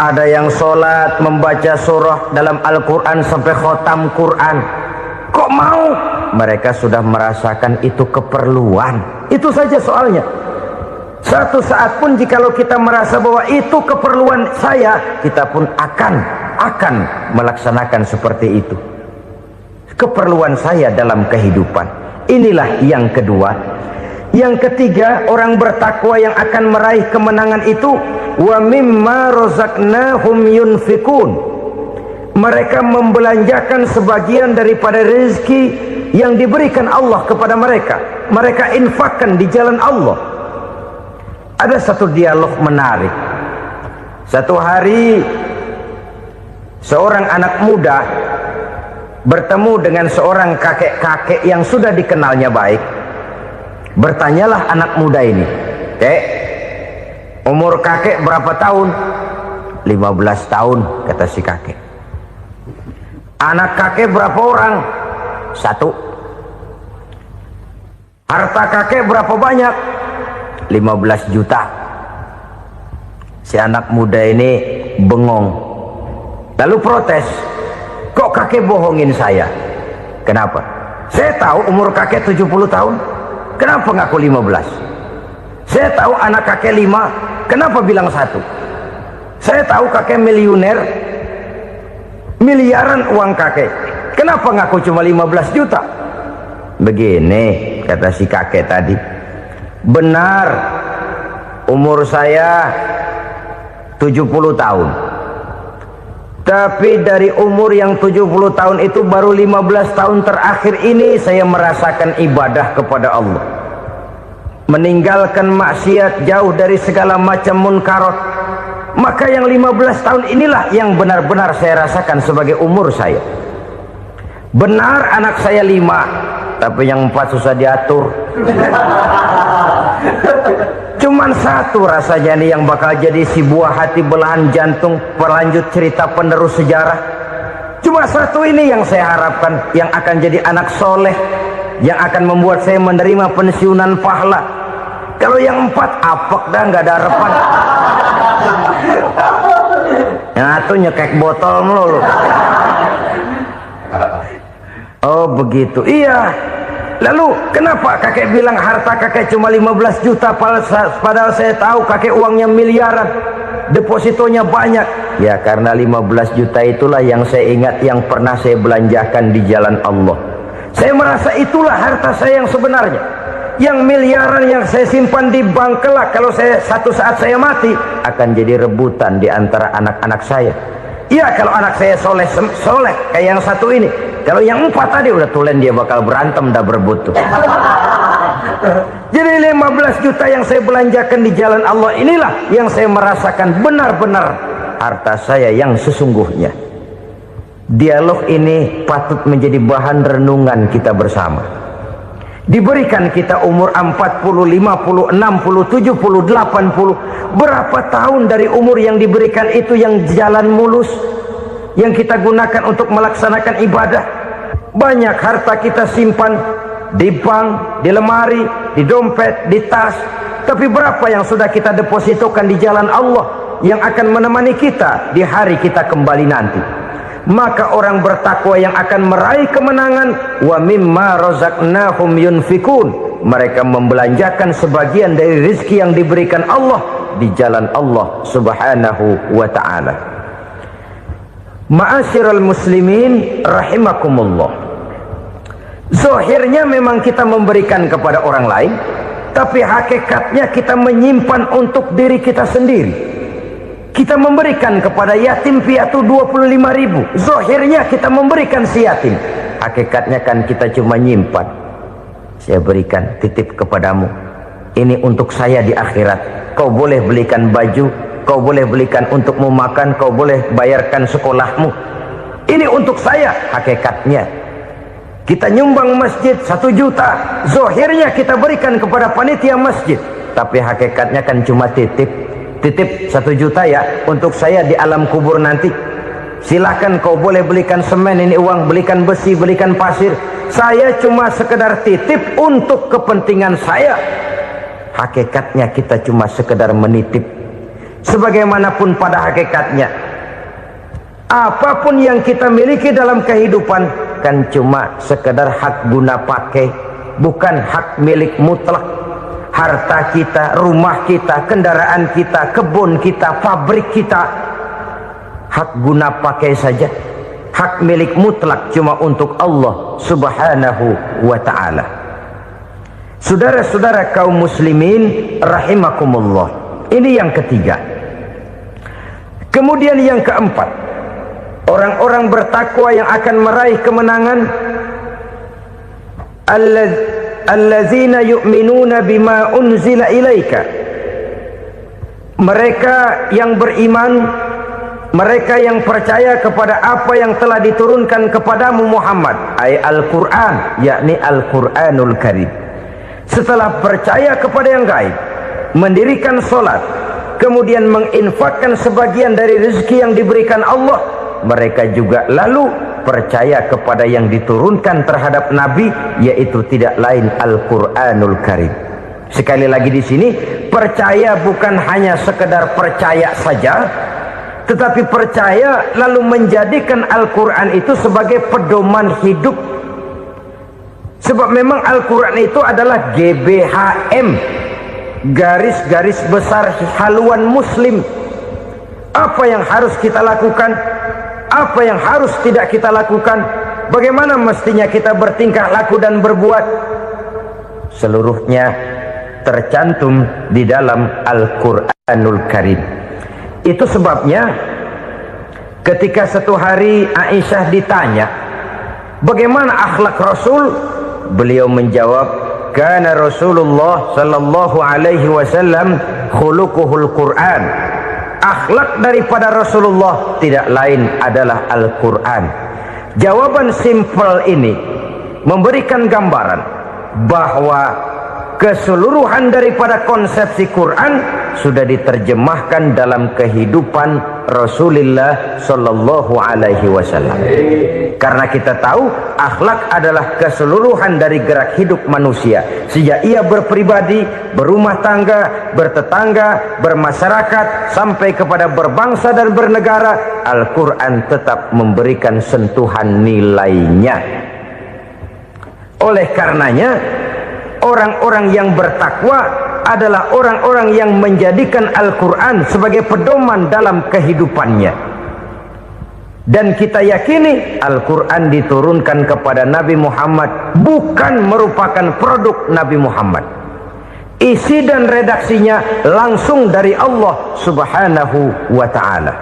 Ada yang sholat membaca surah dalam Al-Quran sampai khotam Quran. Kok mau? Mereka sudah merasakan itu keperluan. Itu saja soalnya. Satu saat pun jikalau kita merasa bahwa itu keperluan saya, kita pun akan melaksanakan seperti itu. Keperluan saya dalam kehidupan. Inilah yang kedua. Yang ketiga, orang bertakwa yang akan meraih kemenangan itu, wa mimma razaqnahum yunfikun. Mereka membelanjakan sebagian daripada rezeki yang diberikan Allah kepada mereka. Mereka infakkan di jalan Allah. Ada satu dialog menarik. Satu hari seorang anak muda bertemu dengan seorang kakek-kakek yang sudah dikenalnya baik. Bertanyalah anak muda ini, "Kek, umur kakek berapa tahun?" 15 tahun, kata si kakek. Anak kakek berapa orang? 1. Harta kakek berapa banyak? 15 juta. Si anak muda ini bengong, lalu protes, "Kok kakek bohongin saya?" "Kenapa?" "Saya tahu umur kakek 70 tahun. Kenapa ngaku 15? Saya tahu anak kakek 5. Kenapa bilang 1? Saya tahu kakek miliuner, miliaran uang kakek. Kenapa ngaku cuma 15 juta? Begini, kata si kakek tadi. Benar, umur saya 70 tahun. Tapi dari umur yang 70 tahun itu baru 15 tahun terakhir ini saya merasakan ibadah kepada Allah. Meninggalkan maksiat, jauh dari segala macam munkarat. Maka yang 15 tahun inilah yang benar-benar saya rasakan sebagai umur saya. Benar anak saya 5, tapi yang 4 susah diatur. Cuman 1 rasanya nih yang bakal jadi si buah hati belahan jantung pelanjut cerita penerus sejarah. Cuma 1 ini yang saya harapkan, yang akan jadi anak soleh, yang akan membuat saya menerima pensiunan pahala. Kalau yang 4 apek dah, nggak ada harapan. Yang 1 nyekek botol melulu. Oh begitu, iya. Lalu kenapa kakek bilang harta kakek cuma 15 juta padahal saya tahu kakek uangnya miliaran, depositonya banyak? Ya karena 15 juta itulah yang saya ingat yang pernah saya belanjakan di jalan Allah. Saya merasa itulah harta saya yang sebenarnya. Yang miliaran yang saya simpan di bank kelak kalau satu saat saya mati akan jadi rebutan di antara anak-anak saya. Iya kalau anak saya soleh kayak yang 1 ini. Kalau yang 4 tadi udah tulen dia bakal berantem dah berebut tuh. Jadi 15 juta yang saya belanjakan di jalan Allah inilah yang saya merasakan benar-benar harta saya yang sesungguhnya. Dialog ini patut menjadi bahan renungan kita bersama. Diberikan kita umur 40, 50, 60, 70, 80. Berapa tahun dari umur yang diberikan itu yang jalan mulus, yang kita gunakan untuk melaksanakan ibadah? Banyak harta kita simpan di bank, di lemari, di dompet, di tas. Tapi berapa yang sudah kita depositokan di jalan Allah yang akan menemani kita di hari kita kembali nanti? Maka orang bertakwa yang akan meraih kemenangan, wa mimma razaqnahum yunfikun, mereka membelanjakan sebagian dari rezeki yang diberikan Allah di jalan Allah subhanahu wa ta'ala. Ma'asyiral muslimin rahimakumullah, zahirnya memang kita memberikan kepada orang lain, tapi hakikatnya kita menyimpan untuk diri kita sendiri. Kita memberikan kepada yatim piatu 25.000. Zahirnya kita memberikan si yatim, hakikatnya kan kita cuma nyimpan. Saya berikan, titip kepadamu, ini untuk saya di akhirat. Kau boleh belikan baju, kau boleh belikan untukmu makan, kau boleh bayarkan sekolahmu. Ini untuk saya. Hakikatnya kita nyumbang masjid 1 juta, zahirnya kita berikan kepada panitia masjid, tapi hakikatnya kan cuma titip 1 juta ya, untuk saya di alam kubur nanti. Silahkan kau boleh belikan semen, ini uang, belikan besi, belikan pasir. Saya cuma sekedar titip untuk kepentingan saya. Hakikatnya kita cuma sekedar menitip. Sebagaimanapun pada hakikatnya, apapun yang kita miliki dalam kehidupan kan cuma sekedar hak guna pakai, bukan hak milik mutlak. Harta kita, rumah kita, kendaraan kita, kebun kita, pabrik kita, hak guna pakai saja. Hak milik mutlak cuma untuk Allah subhanahu wa ta'ala. Saudara-saudara kaum muslimin rahimakumullah, ini yang ketiga. Kemudian yang keempat, orang-orang bertakwa yang akan meraih kemenangan, allazina yu'minuna bima unzila ilaika, mereka yang beriman, mereka yang percaya kepada apa yang telah diturunkan kepadamu Muhammad, ay Al-Quran, yakni Al-Quranul Karim. Setelah percaya kepada yang gaib, mendirikan solat, kemudian menginfakkan sebagian dari rezeki yang diberikan Allah, mereka juga lalu percaya kepada yang diturunkan terhadap Nabi, yaitu tidak lain Al-Quranul Karim. Sekali lagi di sini, percaya bukan hanya sekedar percaya saja, tetapi percaya lalu menjadikan Al-Quran itu sebagai pedoman hidup. Sebab memang Al-Quran itu adalah GBHM, garis-garis besar haluan muslim. Apa yang harus kita lakukan, apa yang harus tidak kita lakukan, bagaimana mestinya kita bertingkah laku dan berbuat, seluruhnya tercantum di dalam Al-Quranul Karim. Itu sebabnya ketika satu hari Aisyah ditanya bagaimana akhlak Rasul, beliau menjawab, kana Rasulullah sallallahu alaihi wasallam khuluquhul Quran. Akhlak daripada Rasulullah tidak lain adalah Al-Quran. Jawaban simpel ini memberikan gambaran bahwa keseluruhan daripada konsepsi Quran sudah diterjemahkan dalam kehidupan Rasulullah sallallahu alaihi wasallam. Karena kita tahu akhlak adalah keseluruhan dari gerak hidup manusia, sejak ia berpribadi, berumah tangga, bertetangga, bermasyarakat, sampai kepada berbangsa dan bernegara. Al-Quran tetap memberikan sentuhan nilainya. Oleh karenanya, orang-orang yang bertakwa adalah orang-orang yang menjadikan Al-Quran sebagai pedoman dalam kehidupannya. Dan kita yakini Al-Quran diturunkan kepada Nabi Muhammad, bukan merupakan produk Nabi Muhammad. Isi dan redaksinya langsung dari Allah subhanahu wa ta'ala.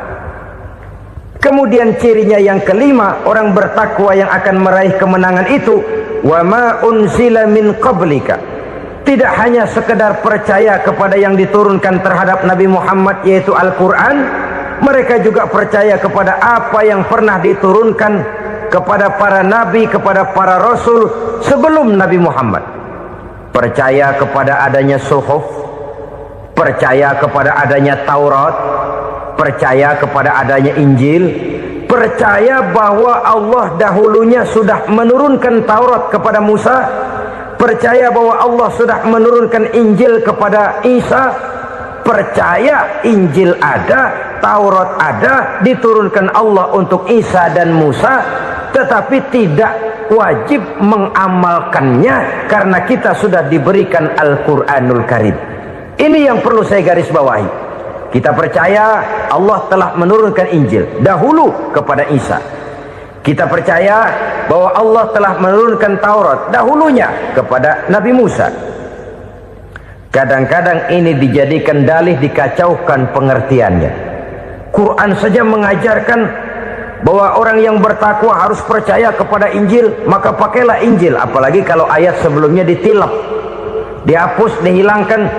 Kemudian cirinya yang kelima, orang bertakwa yang akan meraih kemenangan itu, wa ma unzila min qablika, tidak hanya sekedar percaya kepada yang diturunkan terhadap Nabi Muhammad yaitu Al-Quran, mereka juga percaya kepada apa yang pernah diturunkan kepada para nabi, kepada para rasul sebelum Nabi Muhammad. Percaya kepada adanya suhuf, percaya kepada adanya Taurat, percaya kepada adanya Injil, percaya bahwa Allah dahulunya sudah menurunkan Taurat kepada Musa, percaya bahwa Allah sudah menurunkan Injil kepada Isa, percaya Injil ada, Taurat ada, diturunkan Allah untuk Isa dan Musa, tetapi tidak wajib mengamalkannya karena kita sudah diberikan Al-Quranul Karim. Ini yang perlu saya garis bawahi. Kita percaya Allah telah menurunkan Injil dahulu kepada Isa. Kita percaya bahwa Allah telah menurunkan Taurat dahulunya kepada Nabi Musa. Kadang-kadang ini dijadikan dalih, dikacaukan pengertiannya. Quran saja mengajarkan bahwa orang yang bertakwa harus percaya kepada Injil, maka pakailah Injil. Apalagi kalau ayat sebelumnya ditilap, dihapus, dihilangkan,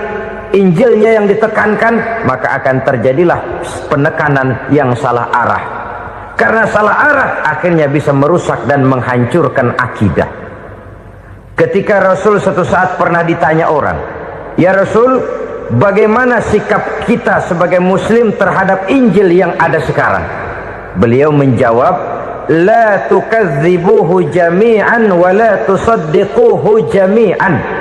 Injilnya yang ditekankan, maka akan terjadilah penekanan yang salah arah. Karena salah arah akhirnya bisa merusak dan menghancurkan akidah. Ketika Rasul suatu saat pernah ditanya orang, "Ya Rasul, bagaimana sikap kita sebagai muslim terhadap Injil yang ada sekarang?" Beliau menjawab, "La tukadzibuhu jami'an wa la tusaddiquhu jami'an."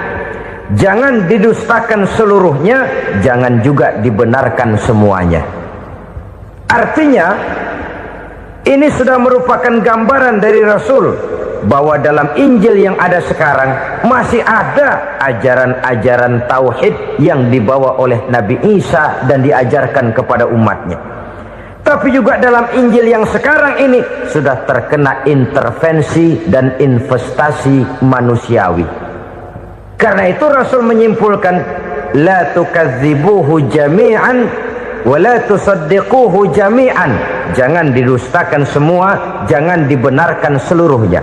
Jangan didustakan seluruhnya, jangan juga dibenarkan semuanya. Artinya, ini sudah merupakan gambaran dari Rasul bahwa dalam Injil yang ada sekarang masih ada ajaran-ajaran tauhid yang dibawa oleh Nabi Isa dan diajarkan kepada umatnya. Tapi juga dalam Injil yang sekarang ini sudah terkena intervensi dan investasi manusiawi. Karena itu Rasul menyimpulkan, la tukadzibuhu jami'an wa la tusaddiquhu jami'an. Jangan didustakan semua, jangan dibenarkan seluruhnya.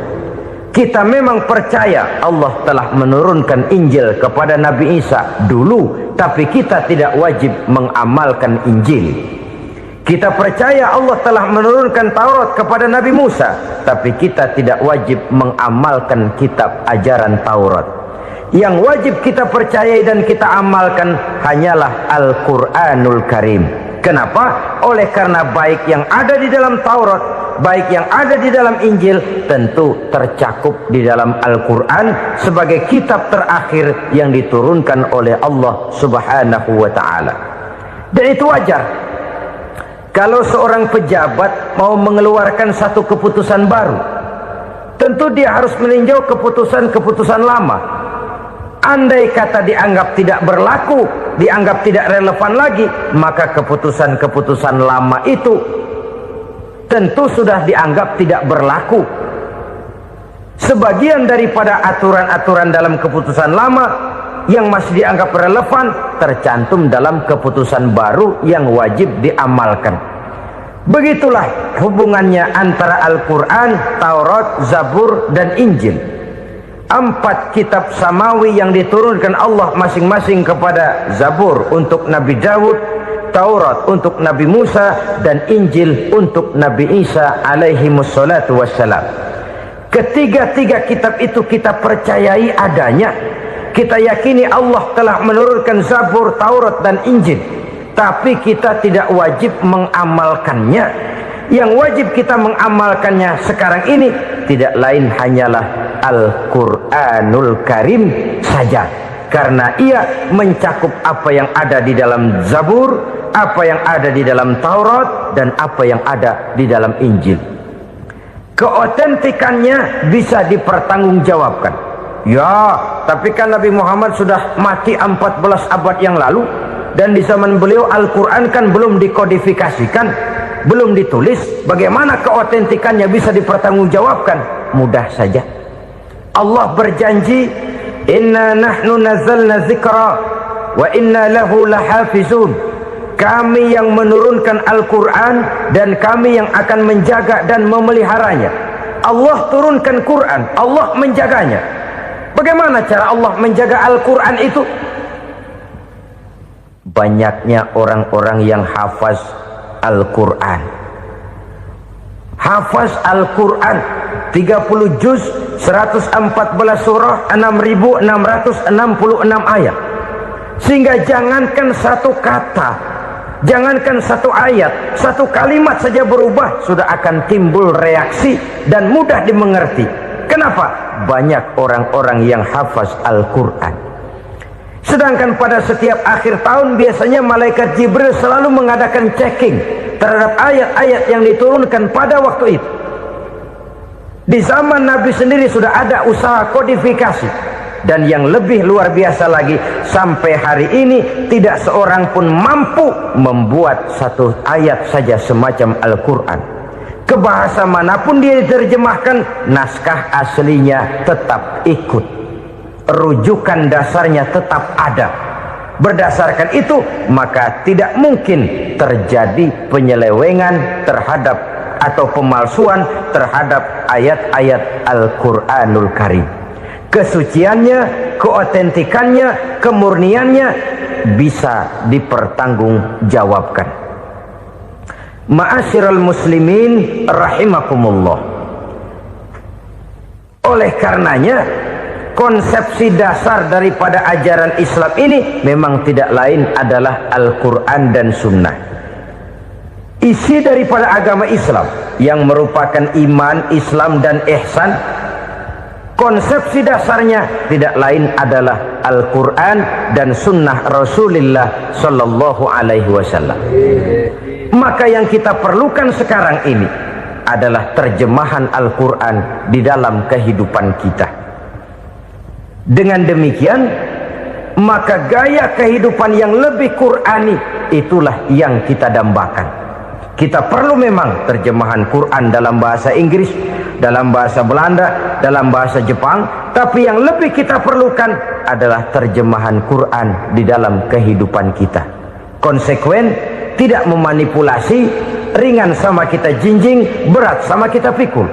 Kita memang percaya Allah telah menurunkan Injil kepada Nabi Isa dulu, tapi kita tidak wajib mengamalkan Injil. Kita percaya Allah telah menurunkan Taurat kepada Nabi Musa, tapi kita tidak wajib mengamalkan kitab ajaran Taurat. Yang wajib kita percayai dan kita amalkan hanyalah Al-Quranul Karim. Kenapa? Oleh karena baik yang ada di dalam Taurat, baik yang ada di dalam Injil, tentu tercakup di dalam Al-Quran sebagai kitab terakhir yang diturunkan oleh Allah Subhanahu wa Ta'ala. Dan itu wajar. Kalau seorang pejabat mau mengeluarkan satu keputusan baru, tentu dia harus meninjau keputusan-keputusan lama. Andai kata dianggap tidak berlaku, dianggap tidak relevan lagi, maka keputusan-keputusan lama itu tentu sudah dianggap tidak berlaku. Sebagian daripada aturan-aturan dalam keputusan lama yang masih dianggap relevan tercantum dalam keputusan baru yang wajib diamalkan. Begitulah hubungannya antara Al-Quran, Taurat, Zabur, dan Injil. 4 kitab samawi yang diturunkan Allah masing-masing kepada Zabur untuk Nabi Daud, Taurat untuk Nabi Musa, dan Injil untuk Nabi Isa alaihi wassalatu wassalam. Ketiga-tiga kitab itu kita percayai adanya. Kita yakini Allah telah menurunkan Zabur, Taurat, dan Injil, tapi kita tidak wajib mengamalkannya. Yang wajib kita mengamalkannya sekarang ini tidak lain hanyalah Al-Quranul Karim saja, karena ia mencakup apa yang ada di dalam Zabur, apa yang ada di dalam Taurat, dan apa yang ada di dalam Injil. Keotentikannya bisa dipertanggungjawabkan. Ya, tapi kan Nabi Muhammad sudah mati 14 abad yang lalu, dan di zaman beliau Al-Quran kan belum dikodifikasikan, belum ditulis. Bagaimana keotentikannya bisa dipertanggungjawabkan? Mudah saja. Allah berjanji, "Inna nahnu nazzalna dzikra wa inna lahu lahafizun." Kami yang menurunkan Al-Quran dan kami yang akan menjaga dan memeliharanya. Allah turunkan Quran, Allah menjaganya. Bagaimana cara Allah menjaga Al-Quran itu? Banyaknya orang-orang yang hafaz Al-Quran. Hafaz Al-Quran 30 juz, 114 surah, 6.666 ayat. Sehingga jangankan satu kata, Jangankan satu ayat, satu kalimat saja berubah sudah akan timbul reaksi dan mudah dimengerti. Kenapa? Banyak orang-orang yang hafaz Al-Quran. Sedangkan pada setiap akhir tahun biasanya malaikat Jibril selalu mengadakan checking terhadap ayat-ayat yang diturunkan pada waktu itu. Di zaman Nabi sendiri sudah ada usaha kodifikasi. Dan yang lebih luar biasa lagi, sampai hari ini tidak seorang pun mampu membuat satu ayat saja semacam Al-Quran. Ke bahasa manapun dia diterjemahkan, naskah aslinya tetap ikut, rujukan dasarnya tetap ada. Berdasarkan itu maka tidak mungkin terjadi penyelewengan terhadap atau pemalsuan terhadap ayat-ayat Al-Quranul Karim. Kesuciannya, keotentikannya, kemurniannya bisa dipertanggungjawabkan. Ma'asyiral muslimin rahimakumullah. Oleh karenanya, konsepsi dasar daripada ajaran Islam ini memang tidak lain adalah Al-Quran dan Sunnah. Isi daripada agama Islam yang merupakan iman, Islam dan ihsan, konsepsi dasarnya tidak lain adalah Al-Quran dan Sunnah Rasulullah Sallallahu Alaihi Wasallam. Maka yang kita perlukan sekarang ini adalah terjemahan Al-Quran di dalam kehidupan kita. Dengan demikian, maka gaya kehidupan yang lebih Qurani itulah yang kita dambakan. Kita perlu memang terjemahan Quran dalam bahasa Inggris, dalam bahasa Belanda, dalam bahasa Jepang, tapi yang lebih kita perlukan adalah terjemahan Quran di dalam kehidupan kita. Konsekuen, tidak memanipulasi, ringan sama kita jinjing, berat sama kita pikul.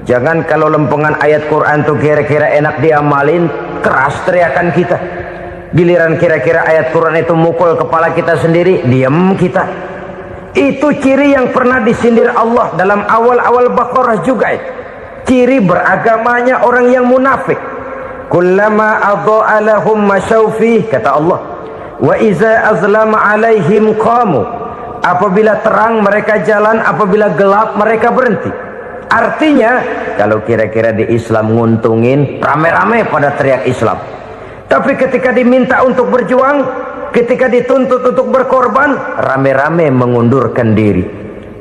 Jangan kalau lempengan ayat Quran tuh kira-kira enak diamalin, keras teriakan kita. Giliran kira-kira ayat Quran itu mukul kepala kita sendiri, diam kita. Itu ciri yang pernah disindir Allah dalam awal-awal Baqarah juga itu. Ciri beragamanya orang yang munafik. Kullama adha'a lahum masyawfi, kata Allah. Wa iza azlama alaihim qamu. Apabila terang mereka jalan, apabila gelap mereka berhenti. Artinya, kalau kira-kira di Islam nguntungin, rame-rame pada teriak Islam. Tapi ketika diminta untuk berjuang, ketika dituntut untuk berkorban, rame-rame mengundurkan diri.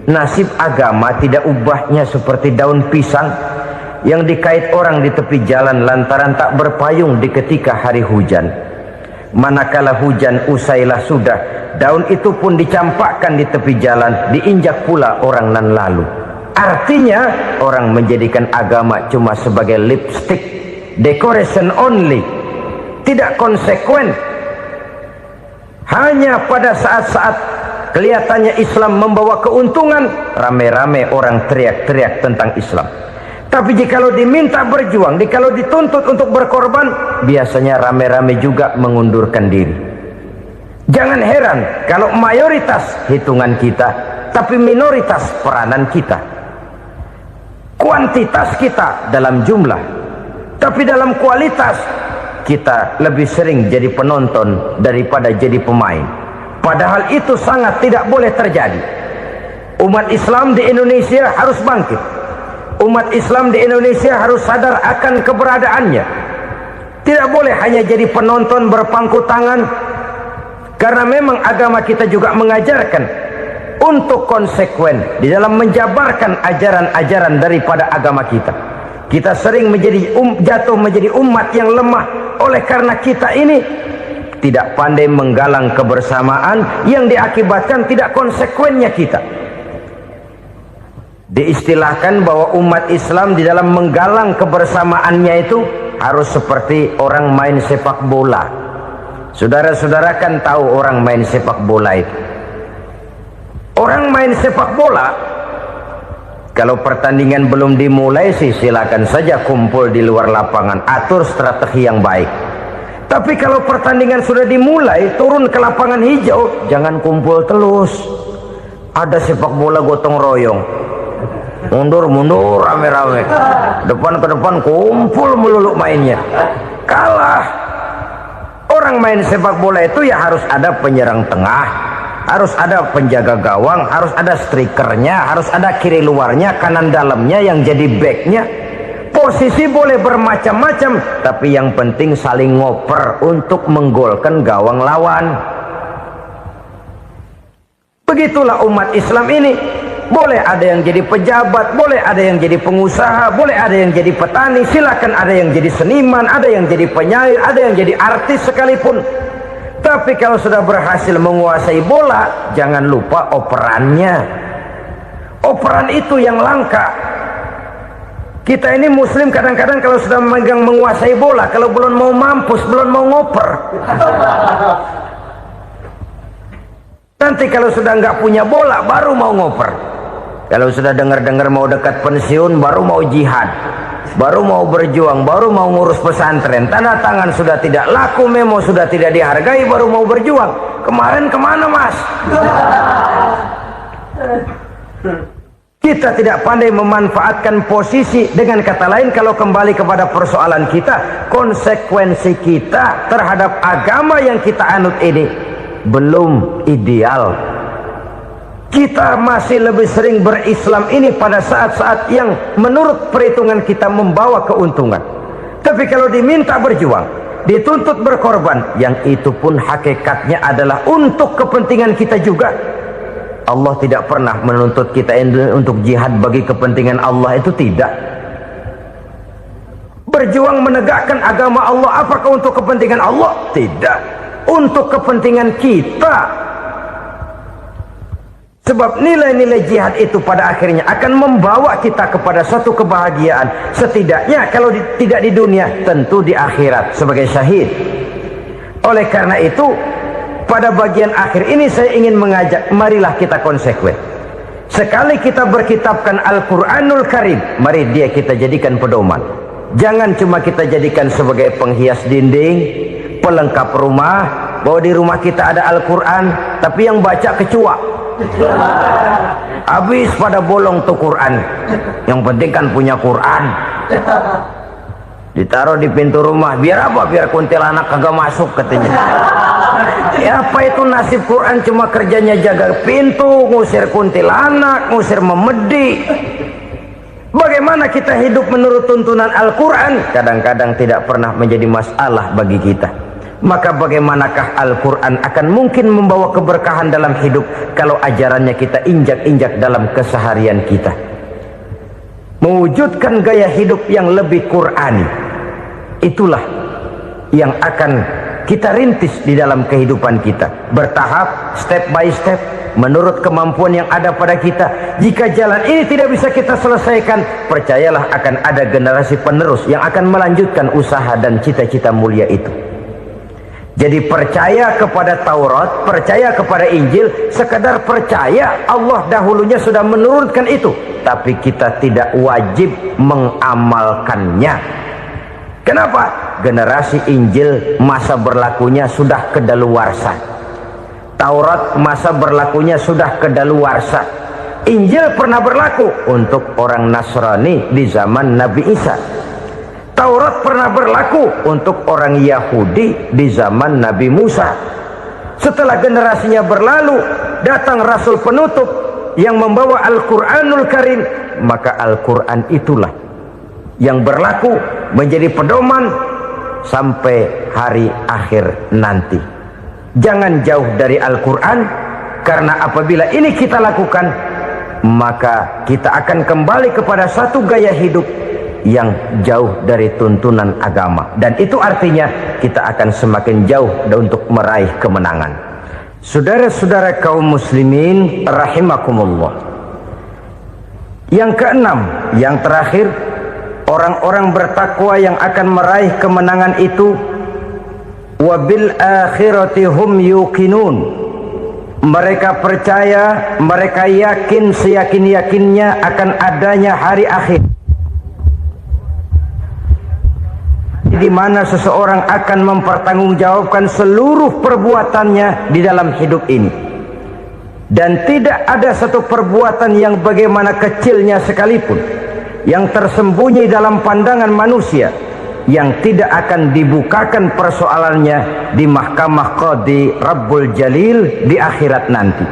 Nasib agama tidak ubahnya seperti daun pisang yang dikait orang di tepi jalan lantaran tak berpayung di ketika hari hujan. Manakala hujan usailah sudah, daun itu pun dicampakkan di tepi jalan, diinjak pula orang nan lalu. Artinya, orang menjadikan agama cuma sebagai lipstick, decoration only, tidak konsekuen. Hanya pada saat-saat kelihatannya Islam membawa keuntungan, rame-rame orang teriak-teriak tentang Islam. Tapi jikalau diminta berjuang, jikalau dituntut untuk berkorban, biasanya rame-rame juga mengundurkan diri. Jangan heran kalau mayoritas hitungan kita, tapi minoritas peranan kita. Kuantitas kita dalam jumlah, tapi dalam kualitas kita lebih sering jadi penonton daripada jadi pemain. Padahal itu sangat tidak boleh terjadi. Umat Islam di Indonesia harus bangkit. Umat Islam di Indonesia harus sadar akan keberadaannya. Tidak boleh hanya jadi penonton berpangku tangan. Karena memang agama kita juga mengajarkan untuk konsekuen di dalam menjabarkan ajaran-ajaran daripada agama kita. Kita sering jatuh menjadi umat yang lemah oleh karena kita ini tidak pandai menggalang kebersamaan yang diakibatkan tidak konsekuennya kita. Diistilahkan bahwa umat Islam di dalam menggalang kebersamaannya itu harus seperti orang main sepak bola. Saudara-saudara kan tahu orang main sepak bola itu. Orang main sepak bola, kalau pertandingan belum dimulai sih silakan saja kumpul di luar lapangan, atur strategi yang baik. Tapi kalau pertandingan sudah dimulai, turun ke lapangan hijau, jangan kumpul terus. Ada sepak bola gotong royong, mundur-mundur rame-rame, depan ke depan kumpul melulu mainnya. Kalah. Orang main sepak bola itu ya harus ada penyerang tengah, harus ada penjaga gawang, harus ada strikernya, harus ada kiri luarnya, kanan dalamnya yang jadi backnya. Posisi boleh bermacam-macam, tapi yang penting saling ngoper untuk menggolkan gawang lawan. Begitulah umat Islam ini. Boleh ada yang jadi pejabat, boleh ada yang jadi pengusaha, boleh ada yang jadi petani, silakan ada yang jadi seniman, ada yang jadi penyair, ada yang jadi artis sekalipun. Tapi kalau sudah berhasil menguasai bola, jangan lupa operannya. Operan itu yang langka. Kita ini muslim kadang-kadang kalau sudah memegang menguasai bola, kalau belum mau mampus, belum mau ngoper. Nanti kalau sudah nggak punya bola, baru mau ngoper. Kalau sudah dengar-dengar mau dekat pensiun, baru mau jihad, baru mau berjuang, baru mau ngurus pesantren. Tanda tangan sudah tidak laku, memo sudah tidak dihargai, baru mau berjuang. Kemarin kemana mas? Kita tidak pandai memanfaatkan posisi. Dengan kata lain, kalau kembali kepada persoalan kita, konsekuensi kita terhadap agama yang kita anut ini belum ideal. Kita masih lebih sering berislam ini pada saat-saat yang menurut perhitungan kita membawa keuntungan. Tapi kalau diminta berjuang, dituntut berkorban, yang itu pun hakikatnya adalah untuk kepentingan kita juga. Allah tidak pernah menuntut kita untuk jihad bagi kepentingan Allah, itu tidak. Berjuang menegakkan agama Allah, apakah untuk kepentingan Allah? Tidak. Untuk kepentingan kita. Sebab nilai-nilai jihad itu pada akhirnya akan membawa kita kepada suatu kebahagiaan. Setidaknya kalau tidak di dunia, tentu di akhirat sebagai syahid. Oleh karena itu, pada bagian akhir ini saya ingin mengajak, marilah kita konsekuen. Sekali kita berkitabkan Al-Quranul Karim, mari dia kita jadikan pedoman. Jangan cuma kita jadikan sebagai penghias dinding, pelengkap rumah, bahwa di rumah kita ada Al-Quran, tapi yang baca kecoa. Habis pada bolong tuh Quran. Yang penting kan punya Quran, ditaruh di pintu rumah. Biar apa? Biar kuntilanak kagak masuk katanya. Ya apa itu nasib Quran? Cuma kerjanya jaga pintu, ngusir kuntilanak, ngusir memedi. Bagaimana kita hidup menurut tuntunan Al-Quran? Kadang-kadang tidak pernah menjadi masalah bagi kita. Maka bagaimanakah Al-Quran akan mungkin membawa keberkahan dalam hidup kalau ajarannya kita injak-injak dalam keseharian kita? Mewujudkan gaya hidup yang lebih Qurani, itulah yang akan kita rintis di dalam kehidupan kita, bertahap, step by step, menurut kemampuan yang ada pada kita. Jika jalan ini tidak bisa kita selesaikan, percayalah akan ada generasi penerus yang akan melanjutkan usaha dan cita-cita mulia itu. Jadi percaya kepada Taurat, percaya kepada Injil, sekedar percaya Allah dahulunya sudah menurunkan itu, tapi kita tidak wajib mengamalkannya. Kenapa? Generasi Injil masa berlakunya sudah kedaluarsa. Taurat masa berlakunya sudah kedaluarsa. Injil pernah berlaku untuk orang Nasrani di zaman Nabi Isa. Taurat pernah berlaku untuk orang Yahudi di zaman Nabi Musa. Setelah generasinya berlalu, datang Rasul penutup yang membawa Al-Quranul Karim. Maka Al-Quran itulah yang berlaku menjadi pedoman sampai hari akhir nanti. Jangan jauh dari Al-Quran, karena apabila ini kita lakukan, maka kita akan kembali kepada satu gaya hidup yang jauh dari tuntunan agama, dan itu artinya kita akan semakin jauh untuk meraih kemenangan. Saudara-saudara kaum muslimin rahimakumullah, yang keenam, yang terakhir, orang-orang bertakwa yang akan meraih kemenangan itu wabil akhirati hum yuqinun. Mereka percaya, mereka yakin seyakin-yakinnya akan adanya hari akhir, di mana seseorang akan mempertanggungjawabkan seluruh perbuatannya di dalam hidup ini, dan tidak ada satu perbuatan yang bagaimana kecilnya sekalipun yang tersembunyi dalam pandangan manusia yang tidak akan dibukakan persoalannya di mahkamah Qadi Rabbul Jalil di akhirat nanti.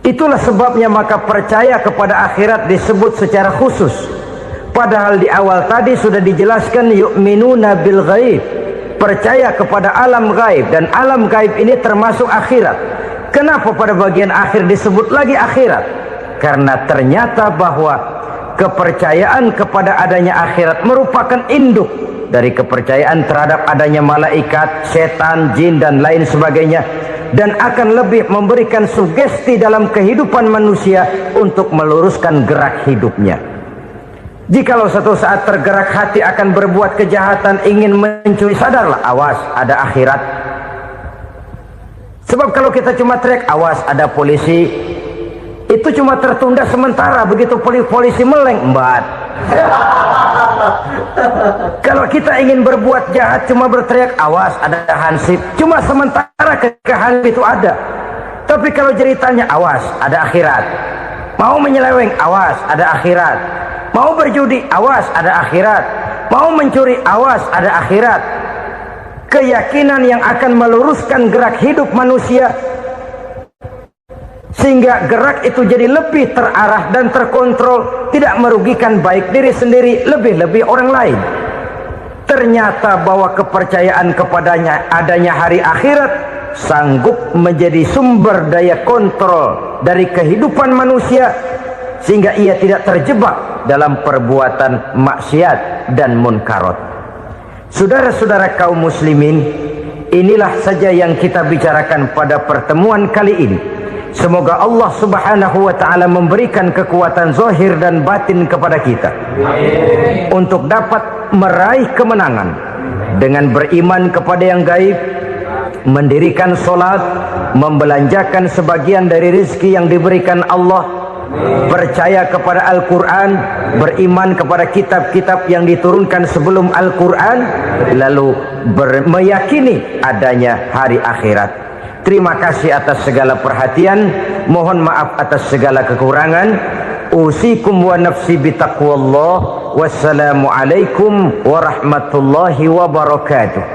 Itulah sebabnya maka percaya kepada akhirat disebut secara khusus. Padahal di awal tadi sudah dijelaskan yu'minuna bil ghaib, percaya kepada alam gaib, dan alam gaib ini termasuk akhirat. Kenapa pada bagian akhir disebut lagi akhirat? Karena ternyata bahwa kepercayaan kepada adanya akhirat merupakan induk dari kepercayaan terhadap adanya malaikat, setan, jin dan lain sebagainya, dan akan lebih memberikan sugesti dalam kehidupan manusia untuk meluruskan gerak hidupnya. Jikalau satu saat tergerak hati akan berbuat kejahatan, ingin mencuri, sadarlah, awas ada akhirat. Sebab kalau kita cuma teriak awas ada polisi, itu cuma tertunda sementara. Begitu polisi meleng, embat. Kalau kita ingin berbuat jahat cuma berteriak awas ada hansip, cuma sementara ketika hansip itu ada. Tapi kalau ceritanya awas ada akhirat, mau menyeleweng awas ada akhirat, mau berjudi awas ada akhirat, mau mencuri awas ada akhirat. Keyakinan yang akan meluruskan gerak hidup manusia sehingga gerak itu jadi lebih terarah dan terkontrol, tidak merugikan baik diri sendiri, lebih-lebih orang lain. Ternyata bahwa kepercayaan kepadanya adanya hari akhirat sanggup menjadi sumber daya kontrol dari kehidupan manusia, sehingga ia tidak terjebak dalam perbuatan maksiat dan munkarat. Saudara-saudara kaum muslimin, inilah saja yang kita bicarakan pada pertemuan kali ini. Semoga Allah subhanahu wa ta'ala memberikan kekuatan zahir dan batin kepada kita untuk dapat meraih kemenangan dengan beriman kepada yang gaib, mendirikan solat, membelanjakan sebagian dari rezeki yang diberikan Allah, percaya kepada Al-Quran, beriman kepada kitab-kitab yang diturunkan sebelum Al-Quran, lalu meyakini adanya hari akhirat. Terima kasih atas segala perhatian, mohon maaf atas segala kekurangan. Usikum wa nafsi bitaqwallah. Wassalamu alaikum warahmatullahi wabarakatuh.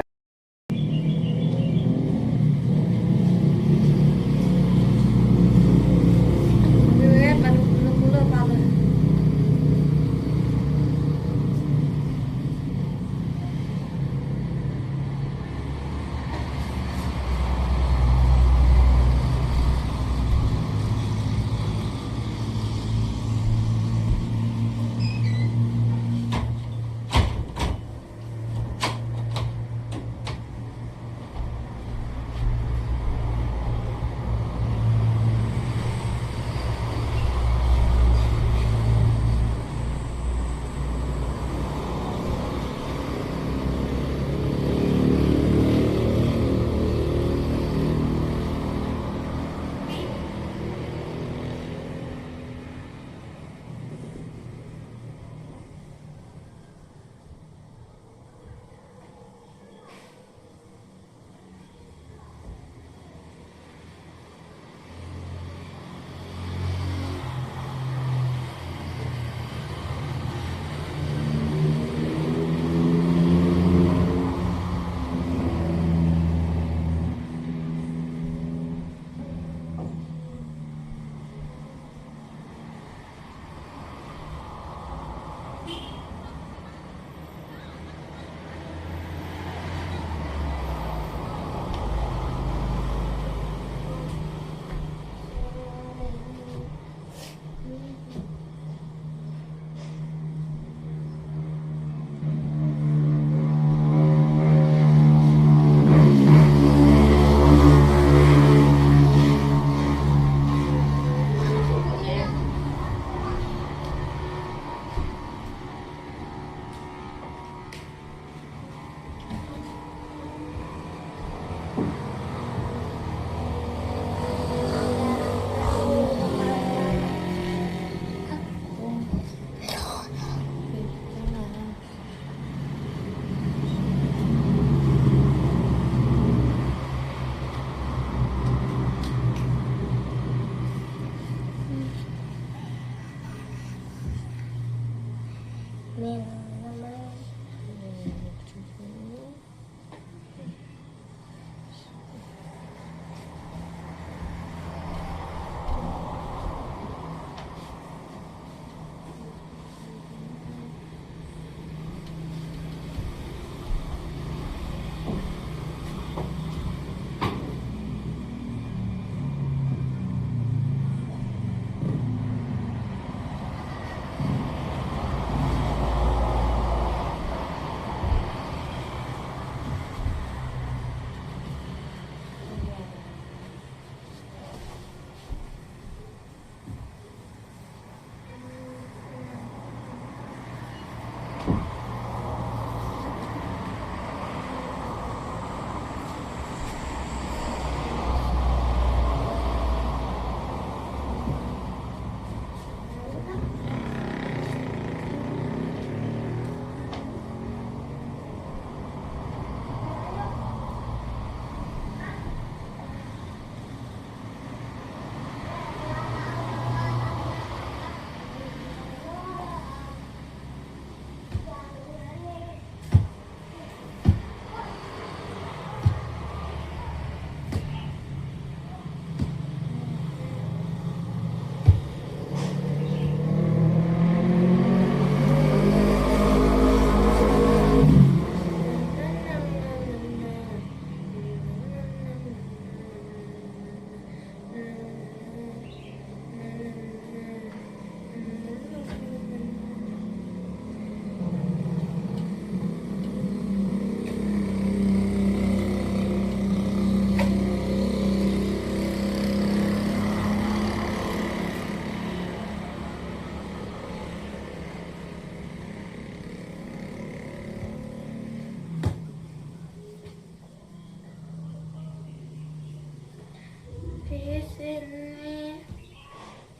di sini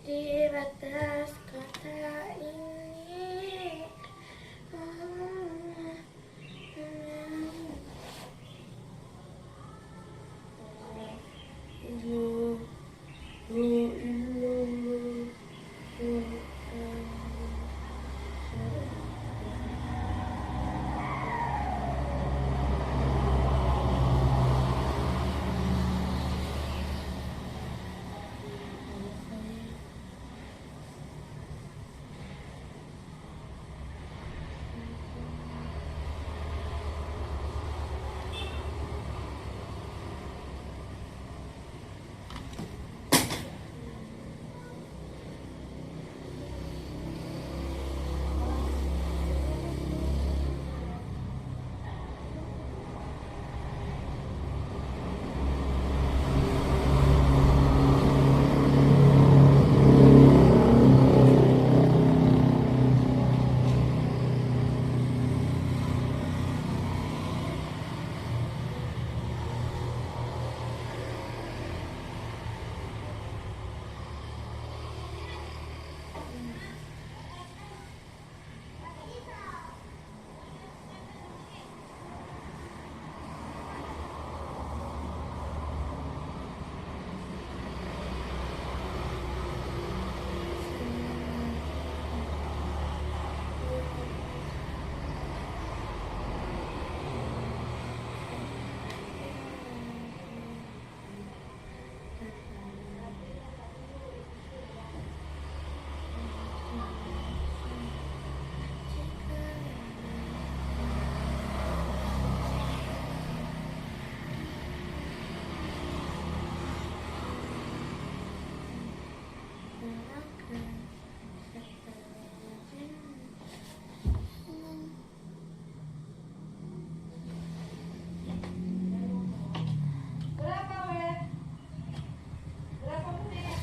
di batas kota ini.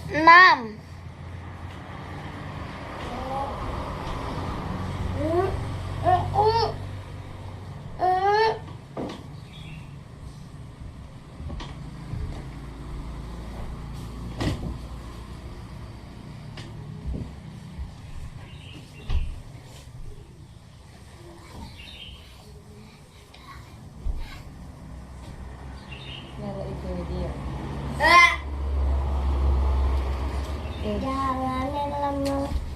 Enam. Jangan lama.